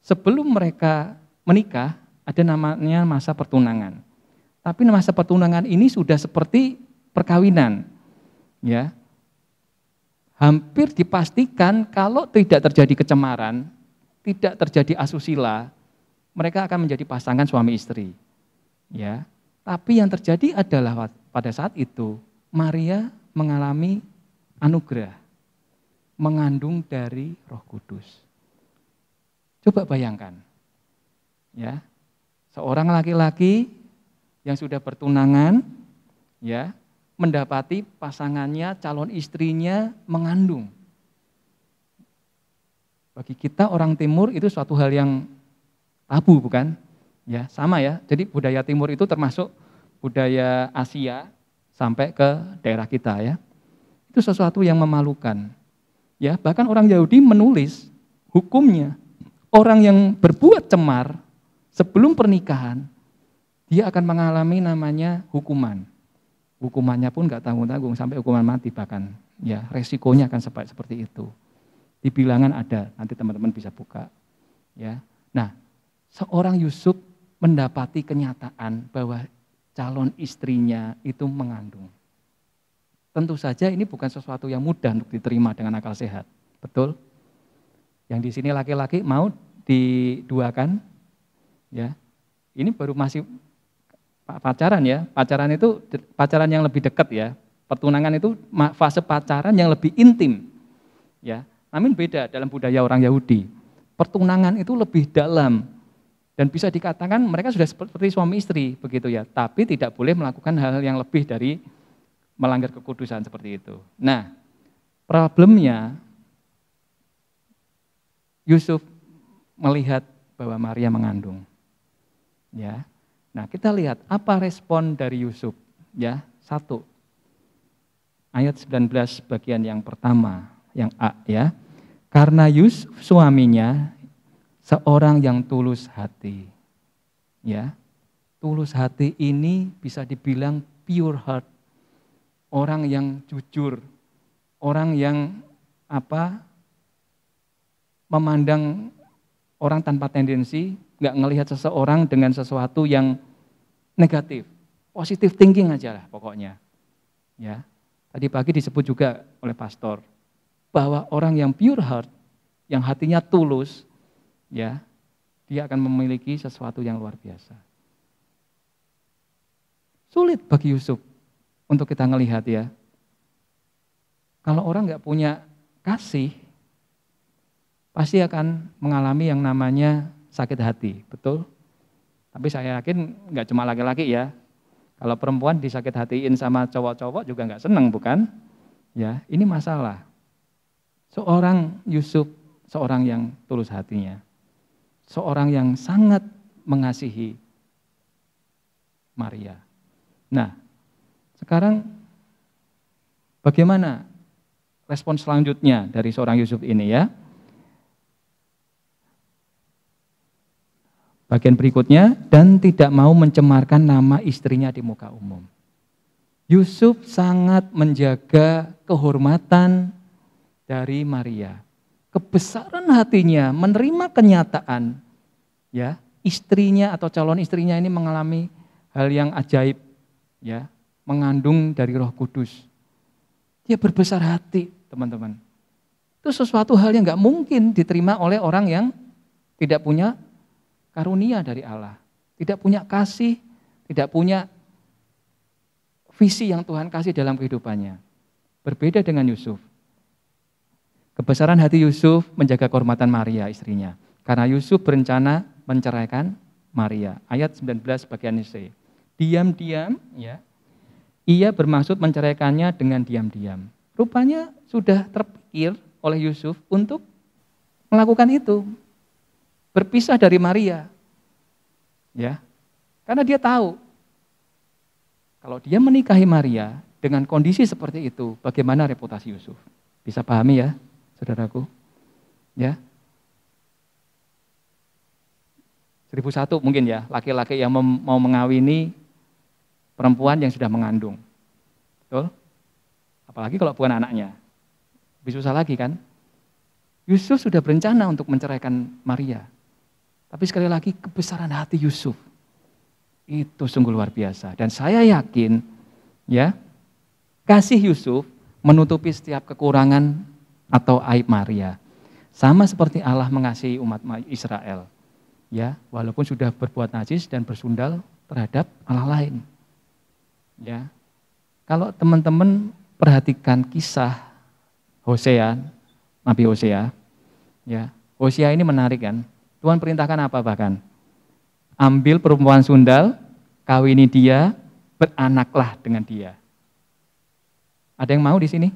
sebelum mereka menikah, ada namanya masa pertunangan. Tapi masa pertunangan ini sudah seperti perkawinan. Ya. Hampir dipastikan kalau tidak terjadi kecemaran, tidak terjadi asusila, mereka akan menjadi pasangan suami istri. Ya. Tapi yang terjadi adalah pada saat itu Maria mengalami anugerah, mengandung dari Roh Kudus. Coba bayangkan. Ya, seorang laki-laki yang sudah bertunangan, ya, mendapati pasangannya, calon istrinya mengandung. Bagi kita orang Timur itu suatu hal yang tabu, bukan? Ya, sama ya. Jadi budaya Timur itu termasuk budaya Asia sampai ke daerah kita ya. Itu sesuatu yang memalukan. Ya, bahkan orang Yahudi menulis hukumnya. Orang yang berbuat cemar sebelum pernikahan, dia akan mengalami namanya hukuman. Hukumannya pun nggak tanggung-tanggung sampai hukuman mati bahkan. Ya, resikonya akan seperti itu. Di bilangan ada, nanti teman-teman bisa buka. Ya, nah, seorang Yusuf mendapati kenyataan bahwa calon istrinya itu mengandung. Tentu saja ini bukan sesuatu yang mudah untuk diterima dengan akal sehat, betul? Yang di sini laki-laki mau diduakan. Ya, ini baru masih pacaran ya. Pacaran itu pacaran yang lebih dekat ya. Pertunangan itu fase pacaran yang lebih intim. Ya, namun beda dalam budaya orang Yahudi. Pertunangan itu lebih dalam dan bisa dikatakan mereka sudah seperti suami istri begitu ya. Tapi tidak boleh melakukan hal yang lebih dari melanggar kekudusan seperti itu. Nah, problemnya Yusuf melihat bahwa Maria mengandung. Ya, nah kita lihat apa respon dari Yusuf. Ya, 1 ayat 19 bagian yang pertama, yang A ya. Karena Yusuf suaminya seorang yang tulus hati. Ya, tulus hati ini bisa dibilang pure heart. Orang yang jujur, orang yang memandang orang tanpa tendensi, nggak ngelihat seseorang dengan sesuatu yang negatif, positive thinking aja lah pokoknya. Ya, tadi pagi disebut juga oleh pastor bahwa orang yang pure heart, yang hatinya tulus, ya, dia akan memiliki sesuatu yang luar biasa. Sulit bagi Yusuf untuk kita ngelihat ya. Kalau orang nggak punya kasih, pasti akan mengalami yang namanya sakit hati, betul? Tapi saya yakin nggak cuma laki-laki ya. Kalau perempuan disakit hatiin sama cowok-cowok juga nggak seneng, bukan? Ya, ini masalah. Seorang Yusuf, seorang yang tulus hatinya, seorang yang sangat mengasihi Maria. Nah, sekarang bagaimana respon selanjutnya dari seorang Yusuf ini ya? Bagian berikutnya, dan tidak mau mencemarkan nama istrinya di muka umum. Yusuf sangat menjaga kehormatan dari Maria. Kebesaran hatinya menerima kenyataan ya, istrinya atau calon istrinya ini mengalami hal yang ajaib ya, mengandung dari Roh Kudus. Dia berbesar hati, teman-teman. Itu sesuatu hal yang nggak mungkin diterima oleh orang yang tidak punya karunia dari Allah. tidak punya kasih, tidak punya visi yang Tuhan kasih dalam kehidupannya. Berbeda dengan Yusuf. Kebesaran hati Yusuf menjaga kehormatan Maria istrinya. Karena Yusuf berencana menceraikan Maria. Ayat 19 bagian C. Diam-diam ya, ia bermaksud menceraikannya dengan diam-diam. Rupanya sudah terpikir oleh Yusuf untuk melakukan itu. Berpisah dari Maria. Ya. Karena dia tahu kalau dia menikahi Maria dengan kondisi seperti itu, bagaimana reputasi Yusuf? Bisa pahami ya, saudaraku? Ya. 1001 mungkin ya, laki-laki yang mau mengawini perempuan yang sudah mengandung. Betul? Apalagi kalau bukan anaknya. Lebih susah lagi kan? Yusuf sudah berencana untuk menceraikan Maria. Tapi sekali lagi kebesaran hati Yusuf itu sungguh luar biasa. Dan saya yakin ya, kasih Yusuf menutupi setiap kekurangan atau aib Maria. Sama seperti Allah mengasihi umat Israel. Ya, walaupun sudah berbuat najis dan bersundal terhadap Allah lain. Ya. Kalau teman-teman perhatikan kisah Hosea, Nabi Hosea, ya. Hosea ini menarik kan? Tuhan perintahkan apa bahkan? Ambil perempuan sundal, kawini dia, beranaklah dengan dia. Ada yang mau di sini?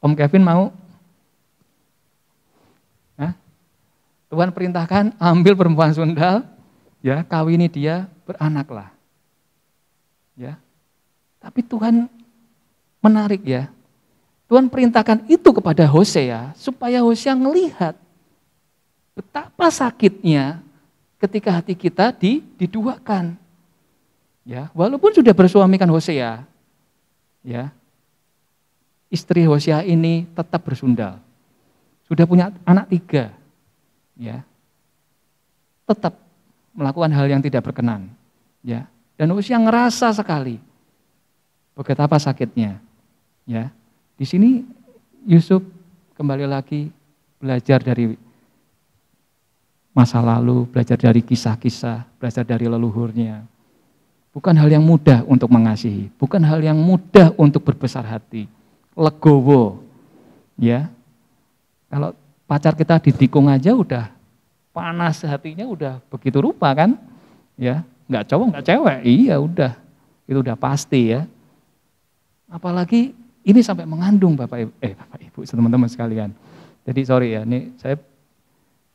Om Kevin mau? Hah? Tuhan perintahkan ambil perempuan sundal, ya, kawini dia, beranaklah. Ya. Tapi Tuhan menarik ya. Tuhan perintahkan itu kepada Hosea supaya Hosea melihat betapa sakitnya ketika hati kita diduakan. Ya, walaupun sudah bersuamikan Hosea, ya, istri Hosea ini tetap bersundal. Sudah punya anak 3, ya, tetap melakukan hal yang tidak berkenan. Ya, dan Hosea ngerasa sekali betapa sakitnya. Ya, di sini Yusuf kembali lagi belajar dari masa lalu, belajar dari kisah-kisah, belajar dari leluhurnya. Bukan hal yang mudah untuk mengasihi, bukan hal yang mudah untuk berbesar hati, legowo. Ya, kalau pacar kita ditikung aja udah panas hatinya, udah begitu rupa kan? Ya, nggak cowok nggak cewek, iya udah, itu udah pasti ya. Apalagi ini sampai mengandung Bapak Ibu, teman-teman sekalian. Jadi sorry ya, ini saya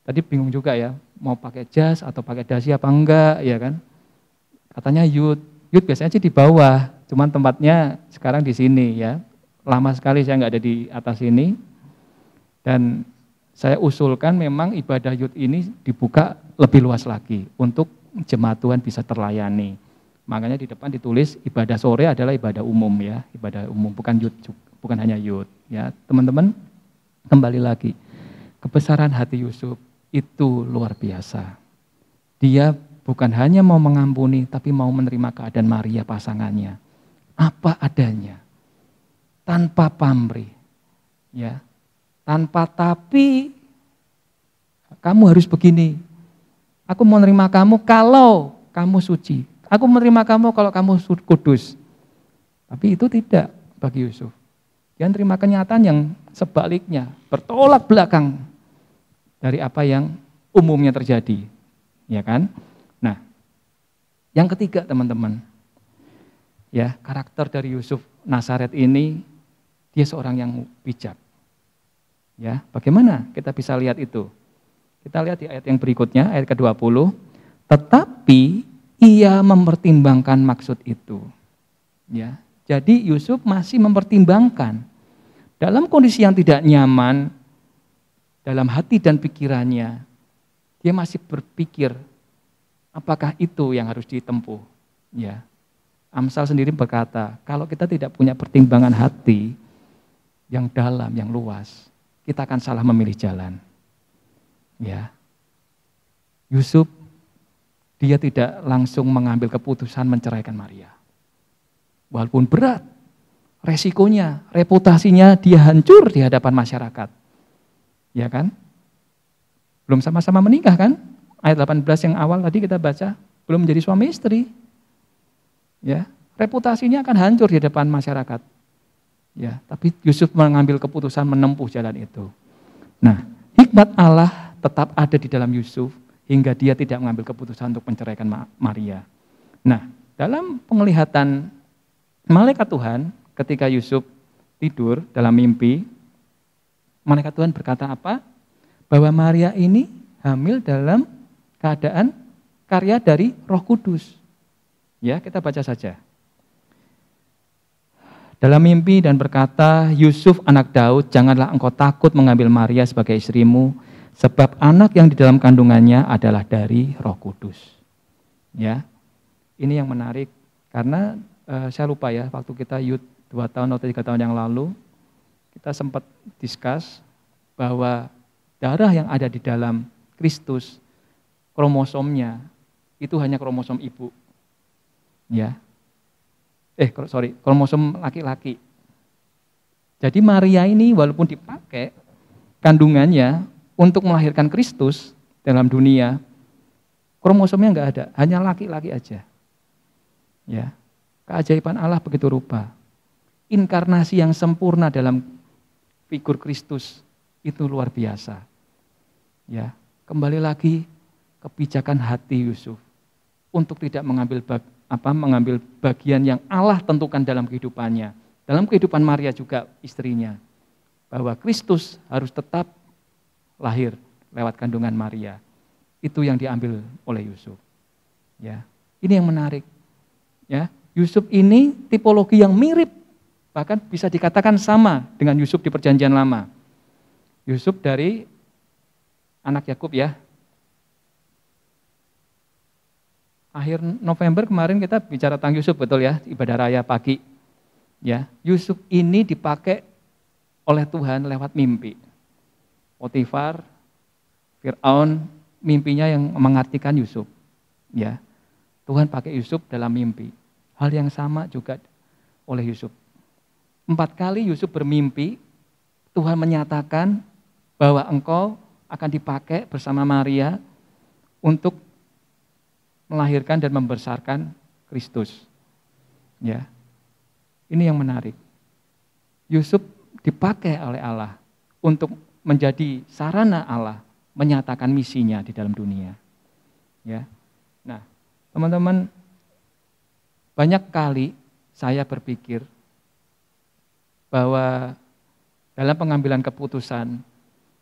tadi bingung juga ya, mau pakai jas atau pakai dasi apa enggak, ya kan? Katanya yud biasanya sih di bawah, cuman tempatnya sekarang di sini ya. Lama sekali saya nggak ada di atas ini. Dan saya usulkan memang ibadah yud ini dibuka lebih luas lagi untuk jemaat Tuhan bisa terlayani. Makanya di depan ditulis ibadah sore adalah ibadah umum ya, ibadah umum bukan yud, bukan hanya yud ya. Teman-teman kembali lagi, kebesaran hati Yusuf itu luar biasa. Dia bukan hanya mau mengampuni, tapi mau menerima keadaan Maria pasangannya. Apa adanya. Tanpa pamrih. Ya. Tanpa tapi, kamu harus begini. Aku mau menerima kamu kalau kamu suci. Aku menerima kamu kalau kamu kudus. Tapi itu tidak bagi Yusuf. Dia menerima kenyataan yang sebaliknya. Bertolak belakang dari apa yang umumnya terjadi, ya kan? Nah, yang ketiga teman-teman, ya karakter dari Yusuf Nazaret ini, dia seorang yang bijak. Ya, bagaimana kita bisa lihat itu? Kita lihat di ayat yang berikutnya, ayat ke-20. Tetapi ia mempertimbangkan maksud itu. Ya, jadi Yusuf masih mempertimbangkan dalam kondisi yang tidak nyaman. Dalam hati dan pikirannya, dia masih berpikir, apakah itu yang harus ditempuh? Ya, Amsal sendiri berkata, kalau kita tidak punya pertimbangan hati yang dalam, yang luas, kita akan salah memilih jalan. Ya, Yusuf, dia tidak langsung mengambil keputusan menceraikan Maria. Walaupun berat, resikonya, reputasinya dia hancur di hadapan masyarakat. Ya kan? Belum sama-sama menikah kan? ayat 18 yang awal tadi kita baca, belum menjadi suami istri. Ya, reputasinya akan hancur di depan masyarakat. Ya, tapi Yusuf mengambil keputusan menempuh jalan itu. Nah, hikmat Allah tetap ada di dalam Yusuf hingga dia tidak mengambil keputusan untuk menceraikan Maria. Nah, dalam penglihatan malaikat Tuhan ketika Yusuf tidur dalam mimpi, malaikat Tuhan berkata apa? Bahwa Maria ini hamil dalam keadaan karya dari Roh Kudus. Ya, kita baca saja. Dalam mimpi dan berkata, Yusuf anak Daud, janganlah engkau takut mengambil Maria sebagai istrimu, sebab anak yang di dalam kandungannya adalah dari Roh Kudus. Ya, ini yang menarik karena saya lupa ya, waktu kita youth 2 tahun atau 3 tahun yang lalu, kita sempat discuss bahwa darah yang ada di dalam Kristus, kromosomnya itu hanya kromosom ibu. Ya. Kromosom laki-laki. Jadi Maria ini walaupun dipakai kandungannya untuk melahirkan Kristus dalam dunia, kromosomnya enggak ada, hanya laki-laki aja. Ya. Keajaiban Allah begitu rupa. Inkarnasi yang sempurna dalam figur Kristus itu luar biasa. Ya, kembali lagi kebijakan hati Yusuf untuk tidak mengambil bagian yang Allah tentukan dalam kehidupannya. Dalam kehidupan Maria juga istrinya. Bahwa Kristus harus tetap lahir lewat kandungan Maria. Itu yang diambil oleh Yusuf. Ya, ini yang menarik. Ya, Yusuf ini tipologi yang mirip, bahkan bisa dikatakan sama dengan Yusuf di Perjanjian Lama. Yusuf dari anak Yakub ya. Akhir November kemarin kita bicara tentang Yusuf, betul ya, ibadah raya pagi. Ya, Yusuf ini dipakai oleh Tuhan lewat mimpi. Potifar, Fir'aun, mimpinya yang mengartikan Yusuf. Ya, Tuhan pakai Yusuf dalam mimpi. Hal yang sama juga oleh Yusuf. 4 kali Yusuf bermimpi, Tuhan menyatakan bahwa engkau akan dipakai bersama Maria untuk melahirkan dan membesarkan Kristus. Ya. Ini yang menarik. Yusuf dipakai oleh Allah untuk menjadi sarana Allah menyatakan misinya di dalam dunia. Ya. Nah, teman-teman, banyak kali saya berpikir bahwa dalam pengambilan keputusan,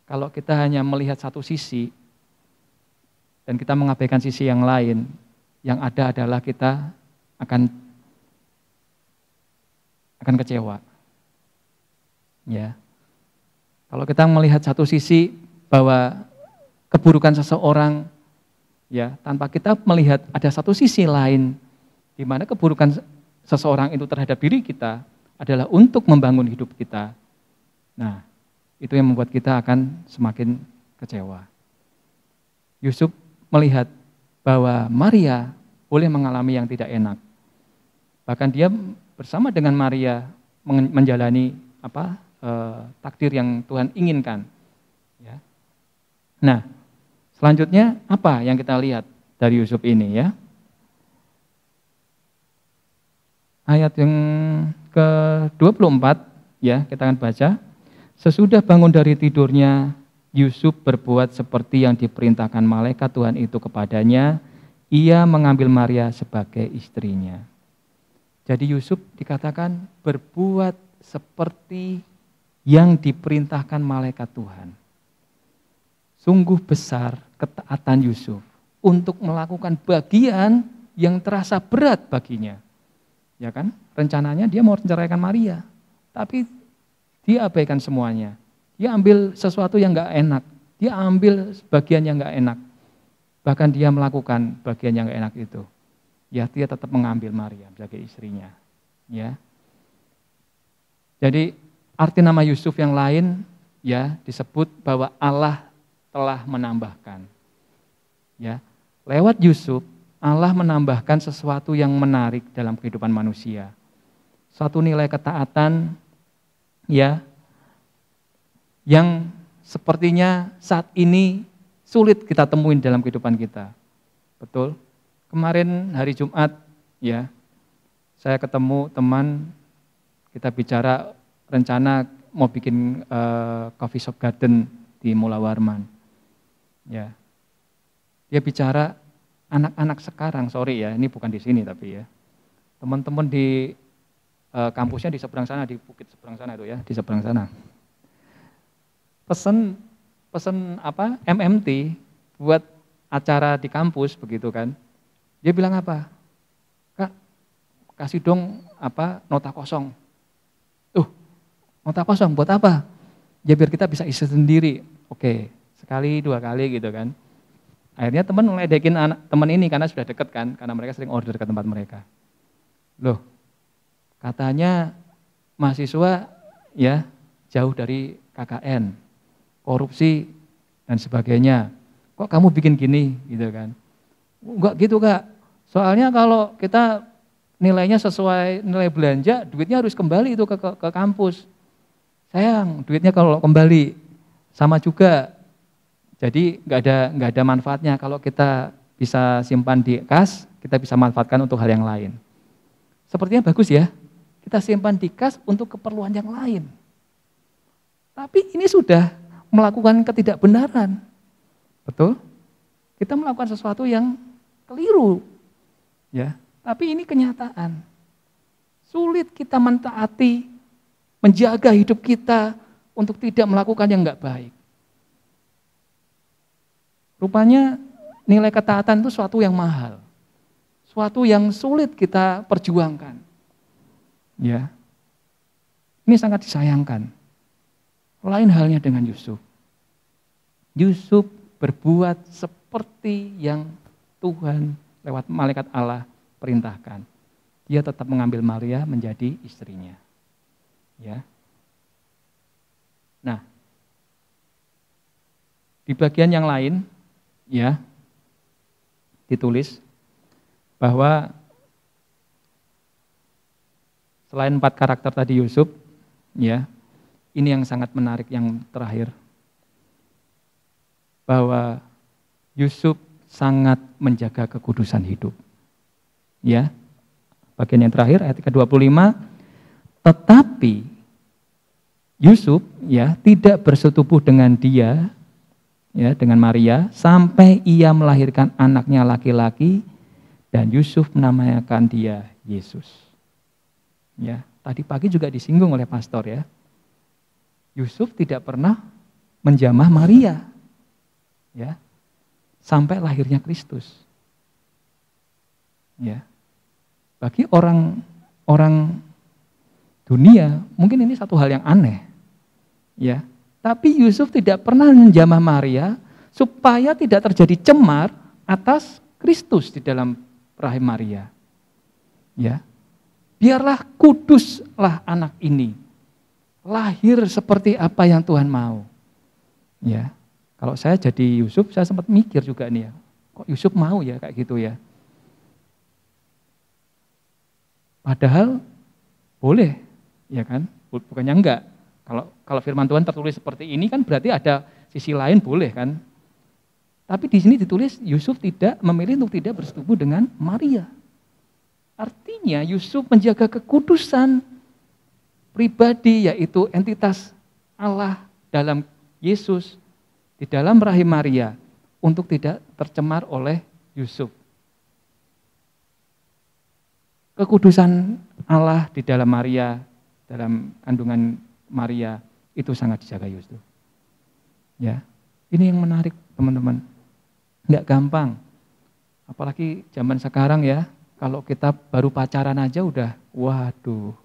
kalau kita hanya melihat satu sisi dan kita mengabaikan sisi yang lain, yang ada adalah kita akan kecewa. Ya. Kalau kita melihat satu sisi bahwa keburukan seseorang, ya, tanpa kita melihat ada satu sisi lain di mana keburukan seseorang itu terhadap diri kita adalah untuk membangun hidup kita. Nah, itu yang membuat kita akan semakin kecewa. Yusuf melihat bahwa Maria boleh mengalami yang tidak enak. Bahkan dia bersama dengan Maria menjalani takdir yang Tuhan inginkan. Ya. Nah, selanjutnya apa yang kita lihat dari Yusuf ini ya? Ayat yang ke-24 ya, kita akan baca. Sesudah bangun dari tidurnya, Yusuf berbuat seperti yang diperintahkan malaikat Tuhan itu kepadanya. Ia mengambil Maria sebagai istrinya. Jadi Yusuf dikatakan berbuat seperti yang diperintahkan malaikat Tuhan. Sungguh besar ketaatan Yusuf untuk melakukan bagian yang terasa berat baginya. Ya kan? Rencananya dia mau menceraikan Maria, tapi dia abaikan semuanya. Dia ambil sesuatu yang enggak enak. Dia ambil bagian yang enggak enak. Bahkan dia melakukan bagian yang enggak enak itu. Ya, dia tetap mengambil Maria sebagai istrinya. Ya. Jadi arti nama Yusuf yang lain ya disebut bahwa Allah telah menambahkan. Ya. Lewat Yusuf Allah menambahkan sesuatu yang menarik dalam kehidupan manusia. Suatu nilai ketaatan ya yang sepertinya saat ini sulit kita temuin dalam kehidupan kita. Betul? Kemarin hari Jumat, ya, saya ketemu teman, kita bicara rencana mau bikin coffee shop garden di Mula Warman. Ya. Dia bicara anak-anak sekarang, sorry ya, ini bukan di sini tapi ya. Teman-teman di kampusnya di seberang sana, di bukit seberang sana itu ya, di seberang sana. Pesen apa? MMT buat acara di kampus begitu kan. Dia bilang apa? Kak, kasih dong apa nota kosong. Nota kosong buat apa? Ya biar kita bisa isi sendiri. Oke, sekali, 2 kali gitu kan. Akhirnya teman ngeledekin teman ini karena sudah deket kan, karena mereka sering order ke tempat mereka. Loh, katanya mahasiswa ya jauh dari KKN, korupsi dan sebagainya. Kok kamu bikin gini gitu kan? Enggak gitu Kak, soalnya kalau kita nilainya sesuai nilai belanja, duitnya harus kembali itu ke kampus. Sayang, duitnya kalau kembali sama juga. Jadi nggak ada manfaatnya kalau kita bisa simpan di kas, kita bisa manfaatkan untuk hal yang lain. Sepertinya bagus ya, kita simpan di kas untuk keperluan yang lain. Tapi ini sudah melakukan ketidakbenaran. Betul? Kita melakukan sesuatu yang keliru. Ya, tapi ini kenyataan. Sulit kita mentaati, menjaga hidup kita untuk tidak melakukan yang enggak baik. Rupanya nilai ketaatan itu suatu yang mahal. Suatu yang sulit kita perjuangkan. Ya. Ini sangat disayangkan. Lain halnya dengan Yusuf. Yusuf berbuat seperti yang Tuhan lewat malaikat Allah perintahkan. Dia tetap mengambil Maria menjadi istrinya. Ya. Nah, di bagian yang lain ya ditulis bahwa selain 4 karakter tadi Yusuf, ya, ini yang sangat menarik yang terakhir. Bahwa Yusuf sangat menjaga kekudusan hidup. Ya. Bagian yang terakhir ayat ke-25, tetapi Yusuf ya tidak bersetubuh dengan dia, ya, dengan Maria sampai ia melahirkan anaknya laki-laki dan Yusuf menamakan dia Yesus. Ya, tadi pagi juga disinggung oleh pastor ya. Yusuf tidak pernah menjamah Maria. Ya. Sampai lahirnya Kristus. Ya. Bagi orang dunia mungkin ini satu hal yang aneh. Ya. Tapi Yusuf tidak pernah menjamah Maria supaya tidak terjadi cemar atas Kristus di dalam rahim Maria. Ya. Biarlah kuduslah anak ini. Lahir seperti apa yang Tuhan mau. Ya. Kalau saya jadi Yusuf, saya sempat mikir juga nih ya. Kok Yusuf mau ya kayak gitu ya. Padahal boleh, ya kan? Bukannya enggak. Kalau firman Tuhan tertulis seperti ini kan berarti ada sisi lain boleh kan. Tapi di sini ditulis Yusuf tidak memilih untuk tidak bersetubuh dengan Maria. Artinya Yusuf menjaga kekudusan pribadi yaitu entitas Allah dalam Yesus di dalam rahim Maria untuk tidak tercemar oleh Yusuf. Kekudusan Allah di dalam Maria, dalam kandungan Maria itu sangat dijaga Yusuf. Ya, ini yang menarik teman-teman. Enggak gampang. Apalagi zaman sekarang ya, kalau kita baru pacaran aja udah, waduh.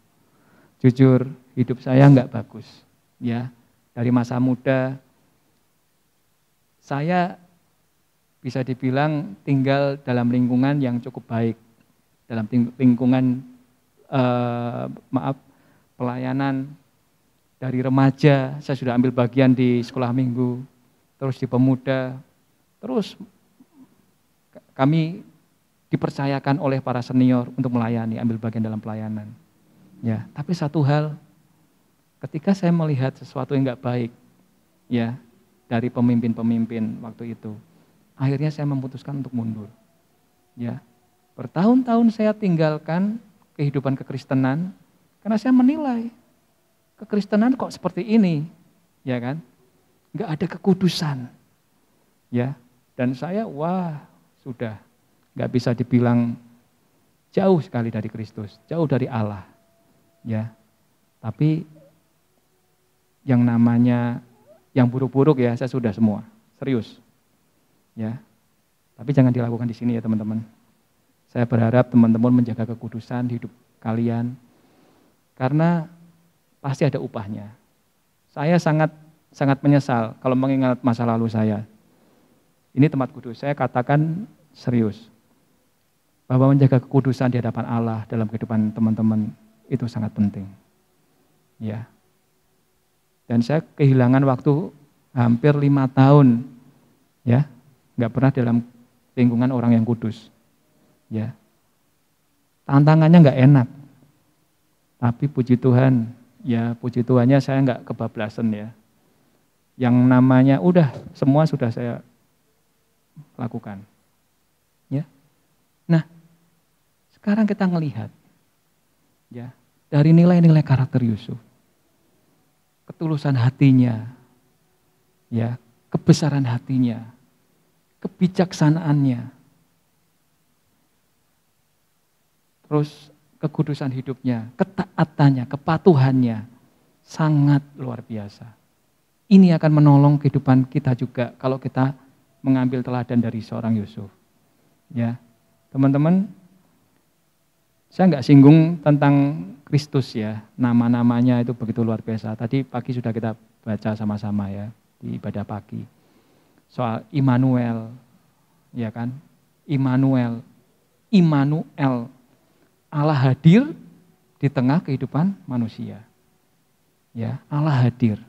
Jujur, hidup saya enggak bagus. Ya, dari masa muda saya bisa dibilang tinggal dalam lingkungan yang cukup baik. Dalam lingkungan pelayanan. Dari remaja, saya sudah ambil bagian di sekolah minggu, terus di pemuda, terus kami dipercayakan oleh para senior untuk melayani, ambil bagian dalam pelayanan. Ya, tapi satu hal, ketika saya melihat sesuatu yang enggak baik, ya, dari pemimpin-pemimpin waktu itu. Akhirnya saya memutuskan untuk mundur. Ya, bertahun-tahun saya tinggalkan kehidupan kekristenan karena saya menilai kekristenan kok seperti ini, ya kan? Enggak ada kekudusan. Ya, dan saya sudah enggak bisa dibilang jauh sekali dari Kristus, jauh dari Allah. Ya. Tapi yang namanya yang buruk-buruk ya saya sudah semua, serius. Ya. Tapi jangan dilakukan di sini ya teman-teman. Saya berharap teman-teman menjaga kekudusan di hidup kalian karena pasti ada upahnya. Saya sangat menyesal kalau mengingat masa lalu saya. Ini tempat kudus, saya katakan serius. Bahwa menjaga kekudusan di hadapan Allah dalam kehidupan teman-teman itu sangat penting. Ya. Dan saya kehilangan waktu hampir 5 tahun. Ya. Enggak pernah dalam lingkungan orang yang kudus. Ya. Tantangannya enggak enak. Tapi puji Tuhan, ya puji Tuhannya saya enggak kebablasan ya. Yang namanya semua sudah saya lakukan. Ya. Nah, sekarang kita melihat ya, dari nilai-nilai karakter Yusuf. Ketulusan hatinya, ya, kebesaran hatinya, kebijaksanaannya, terus kekudusan hidupnya, ketaatannya, kepatuhannya, sangat luar biasa. Ini akan menolong kehidupan kita juga kalau kita mengambil teladan dari seorang Yusuf. Ya, teman-teman, saya enggak singgung tentang Kristus ya, nama-namanya itu begitu luar biasa. Tadi pagi sudah kita baca sama-sama ya, di ibadah pagi. Soal Immanuel, ya kan? Immanuel, Allah hadir di tengah kehidupan manusia. Ya, Allah hadir.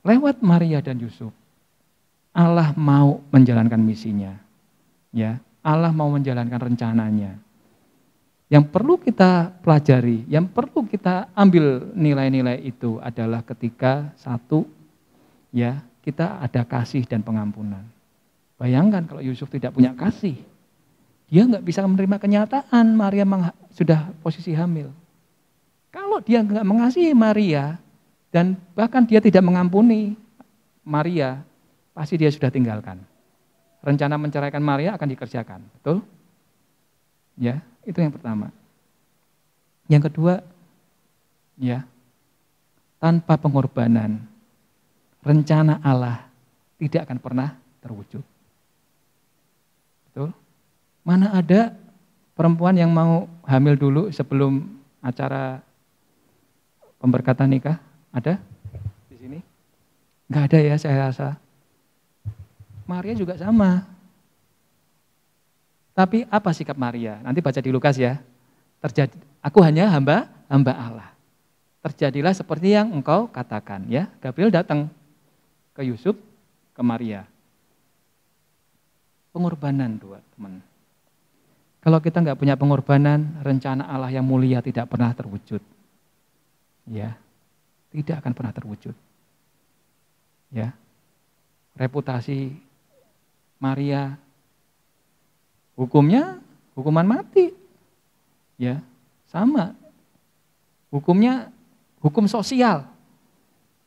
Lewat Maria dan Yusuf, Allah mau menjalankan misinya. Ya, Allah mau menjalankan rencananya. Yang perlu kita pelajari, yang perlu kita ambil nilai-nilai itu adalah ketika satu, ya kita ada kasih dan pengampunan. Bayangkan kalau Yusuf tidak punya kasih, dia nggak bisa menerima kenyataan Maria sudah posisi hamil. Kalau dia nggak mengasihi Maria dan bahkan dia tidak mengampuni Maria, pasti dia sudah tinggalkan. Rencana menceraikan Maria akan dikerjakan, betul? Ya, itu yang pertama. Yang kedua, ya, tanpa pengorbanan, rencana Allah tidak akan pernah terwujud. Betul? Mana ada perempuan yang mau hamil dulu sebelum acara pemberkatan nikah? Ada di sini? Enggak ada ya saya rasa. Maria juga sama. Tapi apa sikap Maria? Nanti baca di Lukas ya. Aku hanya hamba Allah. Terjadilah seperti yang engkau katakan ya. Gabriel datang ke Yusuf, ke Maria. Pengorbanan dua teman. Kalau kita nggak punya pengorbanan, rencana Allah yang mulia tidak pernah terwujud. Ya, tidak akan pernah terwujud. Ya, reputasi Maria, hukumnya hukuman mati. Ya, sama. Hukumnya hukum sosial.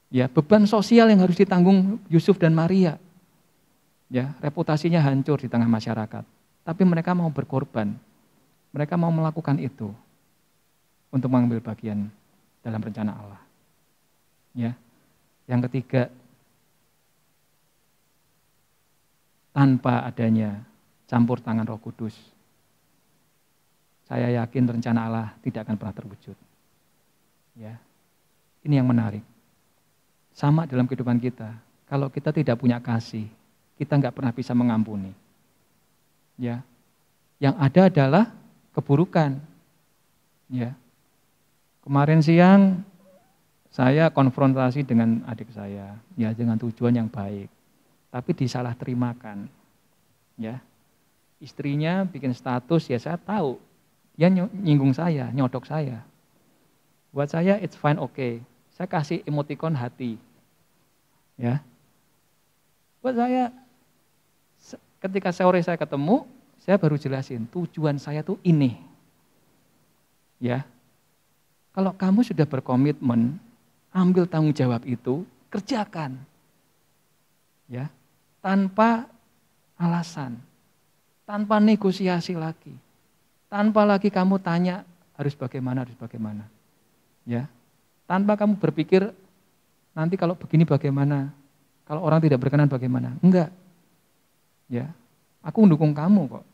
Ya, beban sosial yang harus ditanggung Yusuf dan Maria. Ya, reputasinya hancur di tengah masyarakat. Tapi mereka mau berkorban. Mereka mau melakukan itu untuk mengambil bagian dalam rencana Allah. Ya. Yang ketiga, tanpa adanya campur tangan Roh Kudus, saya yakin rencana Allah tidak akan pernah terwujud. Ya. Ini yang menarik. Sama dalam kehidupan kita. Kalau kita tidak punya kasih, kita nggak pernah bisa mengampuni. Ya. Yang ada adalah keburukan. Ya. Kemarin siang saya konfrontasi dengan adik saya, ya dengan tujuan yang baik. Tapi disalah terimakan. Ya. Istrinya bikin status, ya saya tahu. Dia nyinggung saya, nyodok saya. Buat saya it's fine, okay. Saya kasih emoticon hati. Ya. Buat saya, ketika sore saya ketemu, saya baru jelasin, tujuan saya tuh ini. Ya, kalau kamu sudah berkomitmen, ambil tanggung jawab itu, kerjakan. Ya, tanpa alasan, tanpa negosiasi lagi, tanpa lagi kamu tanya harus bagaimana. Ya, tanpa kamu berpikir nanti kalau begini bagaimana, kalau orang tidak berkenan bagaimana, enggak. Ya, aku mendukung kamu kok.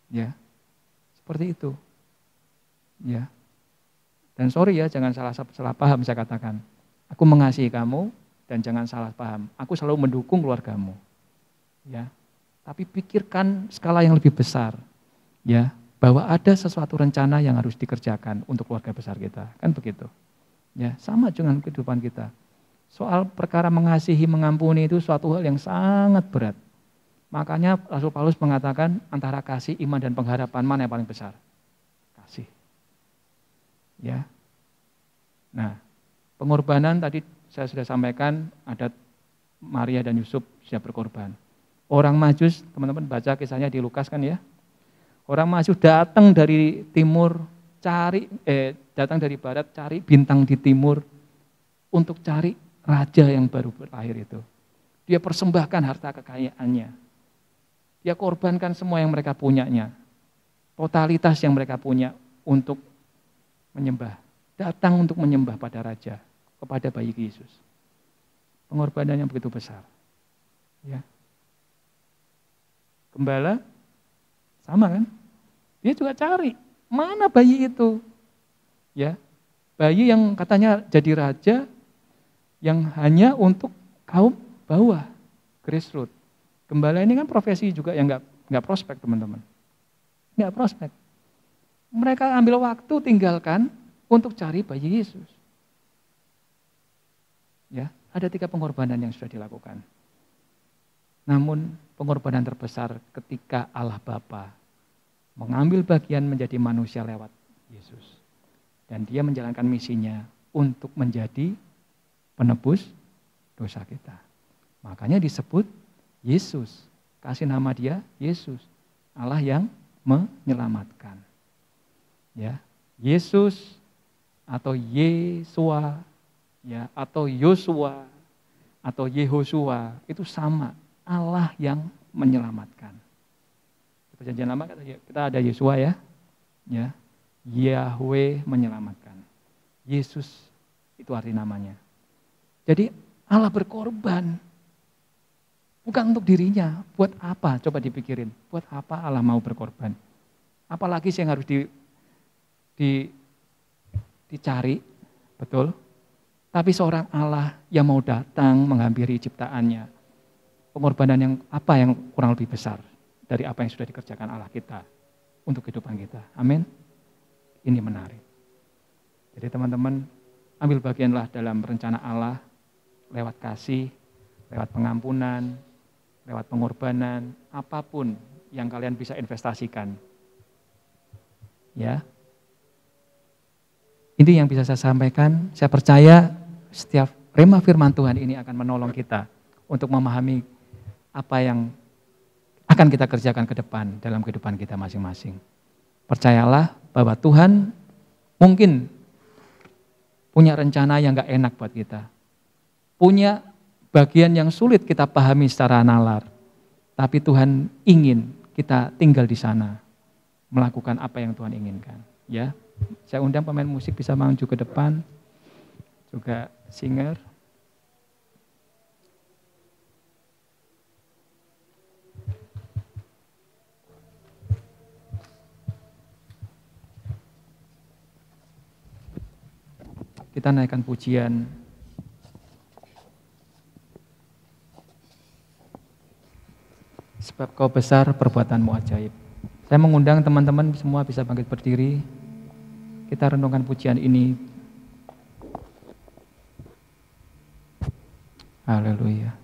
Ya, seperti itu. Ya, dan sorry ya, jangan salah paham saya katakan. Aku mengasihi kamu dan jangan salah paham. Aku selalu mendukung keluargamu. Ya, tapi pikirkan skala yang lebih besar. Ya, bahwa ada sesuatu rencana yang harus dikerjakan untuk keluarga besar kita, kan begitu. Ya, sama dengan kehidupan kita. Soal perkara mengasihi, mengampuni itu suatu hal yang sangat berat. Makanya Rasul Paulus mengatakan antara kasih, iman, dan pengharapan mana yang paling besar? Kasih. Ya. Nah, pengorbanan tadi saya sudah sampaikan, ada Maria dan Yusuf sudah berkorban. Orang Majus, teman-teman baca kisahnya di Lukas kan ya. Orang Majus datang dari timur, datang dari barat, cari bintang di timur untuk cari raja yang baru berlahir itu. Dia persembahkan harta kekayaannya. Dia korbankan semua yang mereka punyanya. Totalitas yang mereka punya untuk menyembah. Datang untuk menyembah pada raja, kepada bayi Yesus. Pengorbanan yang begitu besar. Ya. Gembala, sama kan? Dia juga cari, mana bayi itu? Ya, bayi yang katanya jadi raja, yang hanya untuk kaum bawah, grassroots. Gembala ini kan profesi juga yang nggak prospek teman-teman, nggak prospek. Mereka ambil waktu tinggalkan untuk cari bayi Yesus. Ya, ada 3 pengorbanan yang sudah dilakukan. Namun pengorbanan terbesar ketika Allah Bapa mengambil bagian menjadi manusia lewat Yesus. Dan dia menjalankan misinya untuk menjadi penebus dosa kita. Makanya disebut Yesus. Kasih nama dia Yesus. Allah yang menyelamatkan. Ya, Yesus atau Yesua, ya, atau Yosua atau Yehosua itu sama. Allah yang menyelamatkan. Perjanjian lama kita ada Yesua ya. Ya. Yahweh menyelamatkan. Yesus itu arti namanya. Jadi Allah berkorban. Bukan untuk dirinya. Buat apa? Coba dipikirin. Buat apa Allah mau berkorban? Apalagi sih yang harus dicari, betul? Tapi seorang Allah yang mau datang menghampiri ciptaannya. Pengorbanan yang apa yang kurang lebih besar dari apa yang sudah dikerjakan Allah kita untuk kehidupan kita. Amin. Ini menarik. Jadi teman-teman, ambil bagianlah dalam rencana Allah lewat kasih, lewat pengampunan, lewat pengorbanan, apapun yang kalian bisa investasikan. Ya. Ini yang bisa saya sampaikan. Saya percaya setiap rema firman Tuhan ini akan menolong kita untuk memahami apa yang akan kita kerjakan ke depan dalam kehidupan kita masing-masing. Percayalah bahwa Tuhan mungkin punya rencana yang gak enak buat kita. Punya bagian yang sulit kita pahami secara nalar. Tapi Tuhan ingin kita tinggal di sana, melakukan apa yang Tuhan inginkan. Ya, saya undang pemain musik bisa maju ke depan, juga singer. Kita naikkan pujian. Sebab kau besar perbuatanmu ajaib. Saya mengundang teman-teman semua bisa bangkit berdiri. Kita renungkan pujian ini. Haleluya.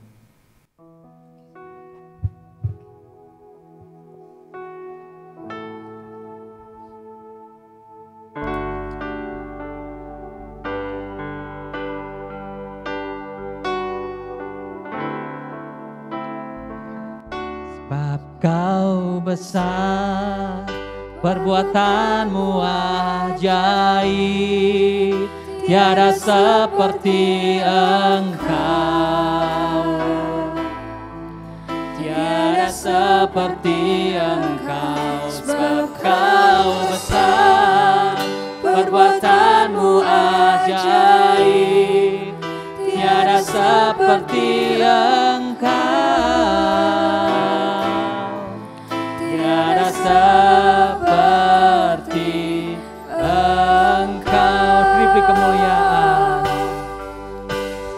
Sebab Kau besar, perbuatanmu ajaib, tiada seperti Engkau, tiada seperti Engkau. Sebab Kau besar, perbuatanmu ajaib, tiada seperti Engkau, tiada seperti Engkau. Beri kemuliaan.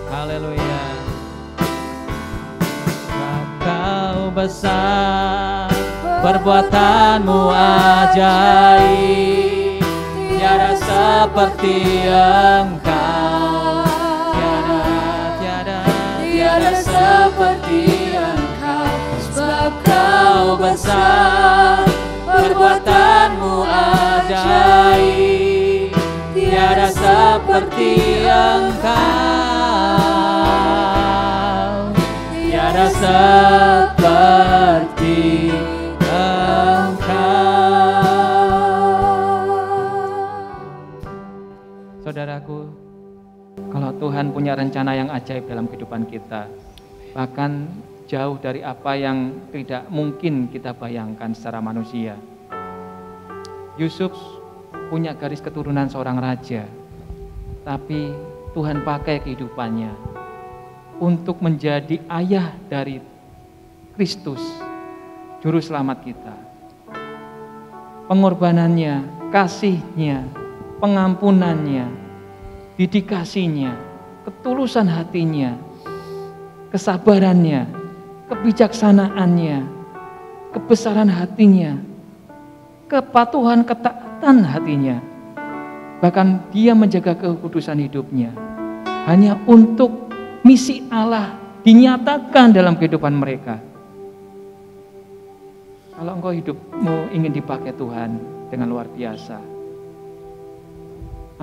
Haleluya. Sebab Kau besar, perbuatanmu ajaib, tiada seperti Engkau, tiada seperti Engkau. Sebab Kau besar, perbuatanmu ajaib, tiada seperti Engkau, tiada seperti Engkau. Saudaraku, kalau Tuhan punya rencana yang ajaib dalam kehidupan kita, bahkan jauh dari apa yang tidak mungkin kita bayangkan secara manusia. Yusuf punya garis keturunan seorang raja, tapi Tuhan pakai kehidupannya untuk menjadi ayah dari Kristus, Juru Selamat kita. Pengorbanannya, kasihnya, pengampunannya, dedikasinya, ketulusan hatinya, kesabarannya, kebijaksanaannya, kebesaran hatinya, kepatuhan, ketaatan hatinya. Bahkan dia menjaga kekudusan hidupnya hanya untuk misi Allah dinyatakan dalam kehidupan mereka. Kalau engkau hidupmu ingin dipakai Tuhan dengan luar biasa,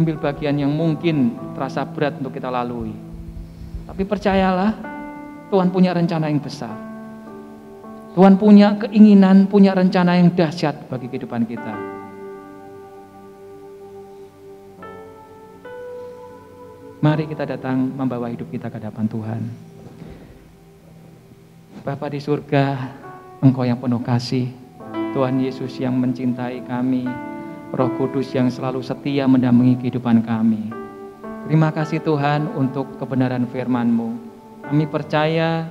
ambil bagian yang mungkin terasa berat untuk kita lalui, tapi percayalah, Tuhan punya rencana yang besar. Tuhan punya keinginan, punya rencana yang dahsyat bagi kehidupan kita. Mari kita datang membawa hidup kita ke hadapan Tuhan. Bapa di surga, Engkau yang penuh kasih, Tuhan Yesus yang mencintai kami, Roh Kudus yang selalu setia mendampingi kehidupan kami. Terima kasih Tuhan untuk kebenaran firman-Mu. Kami percaya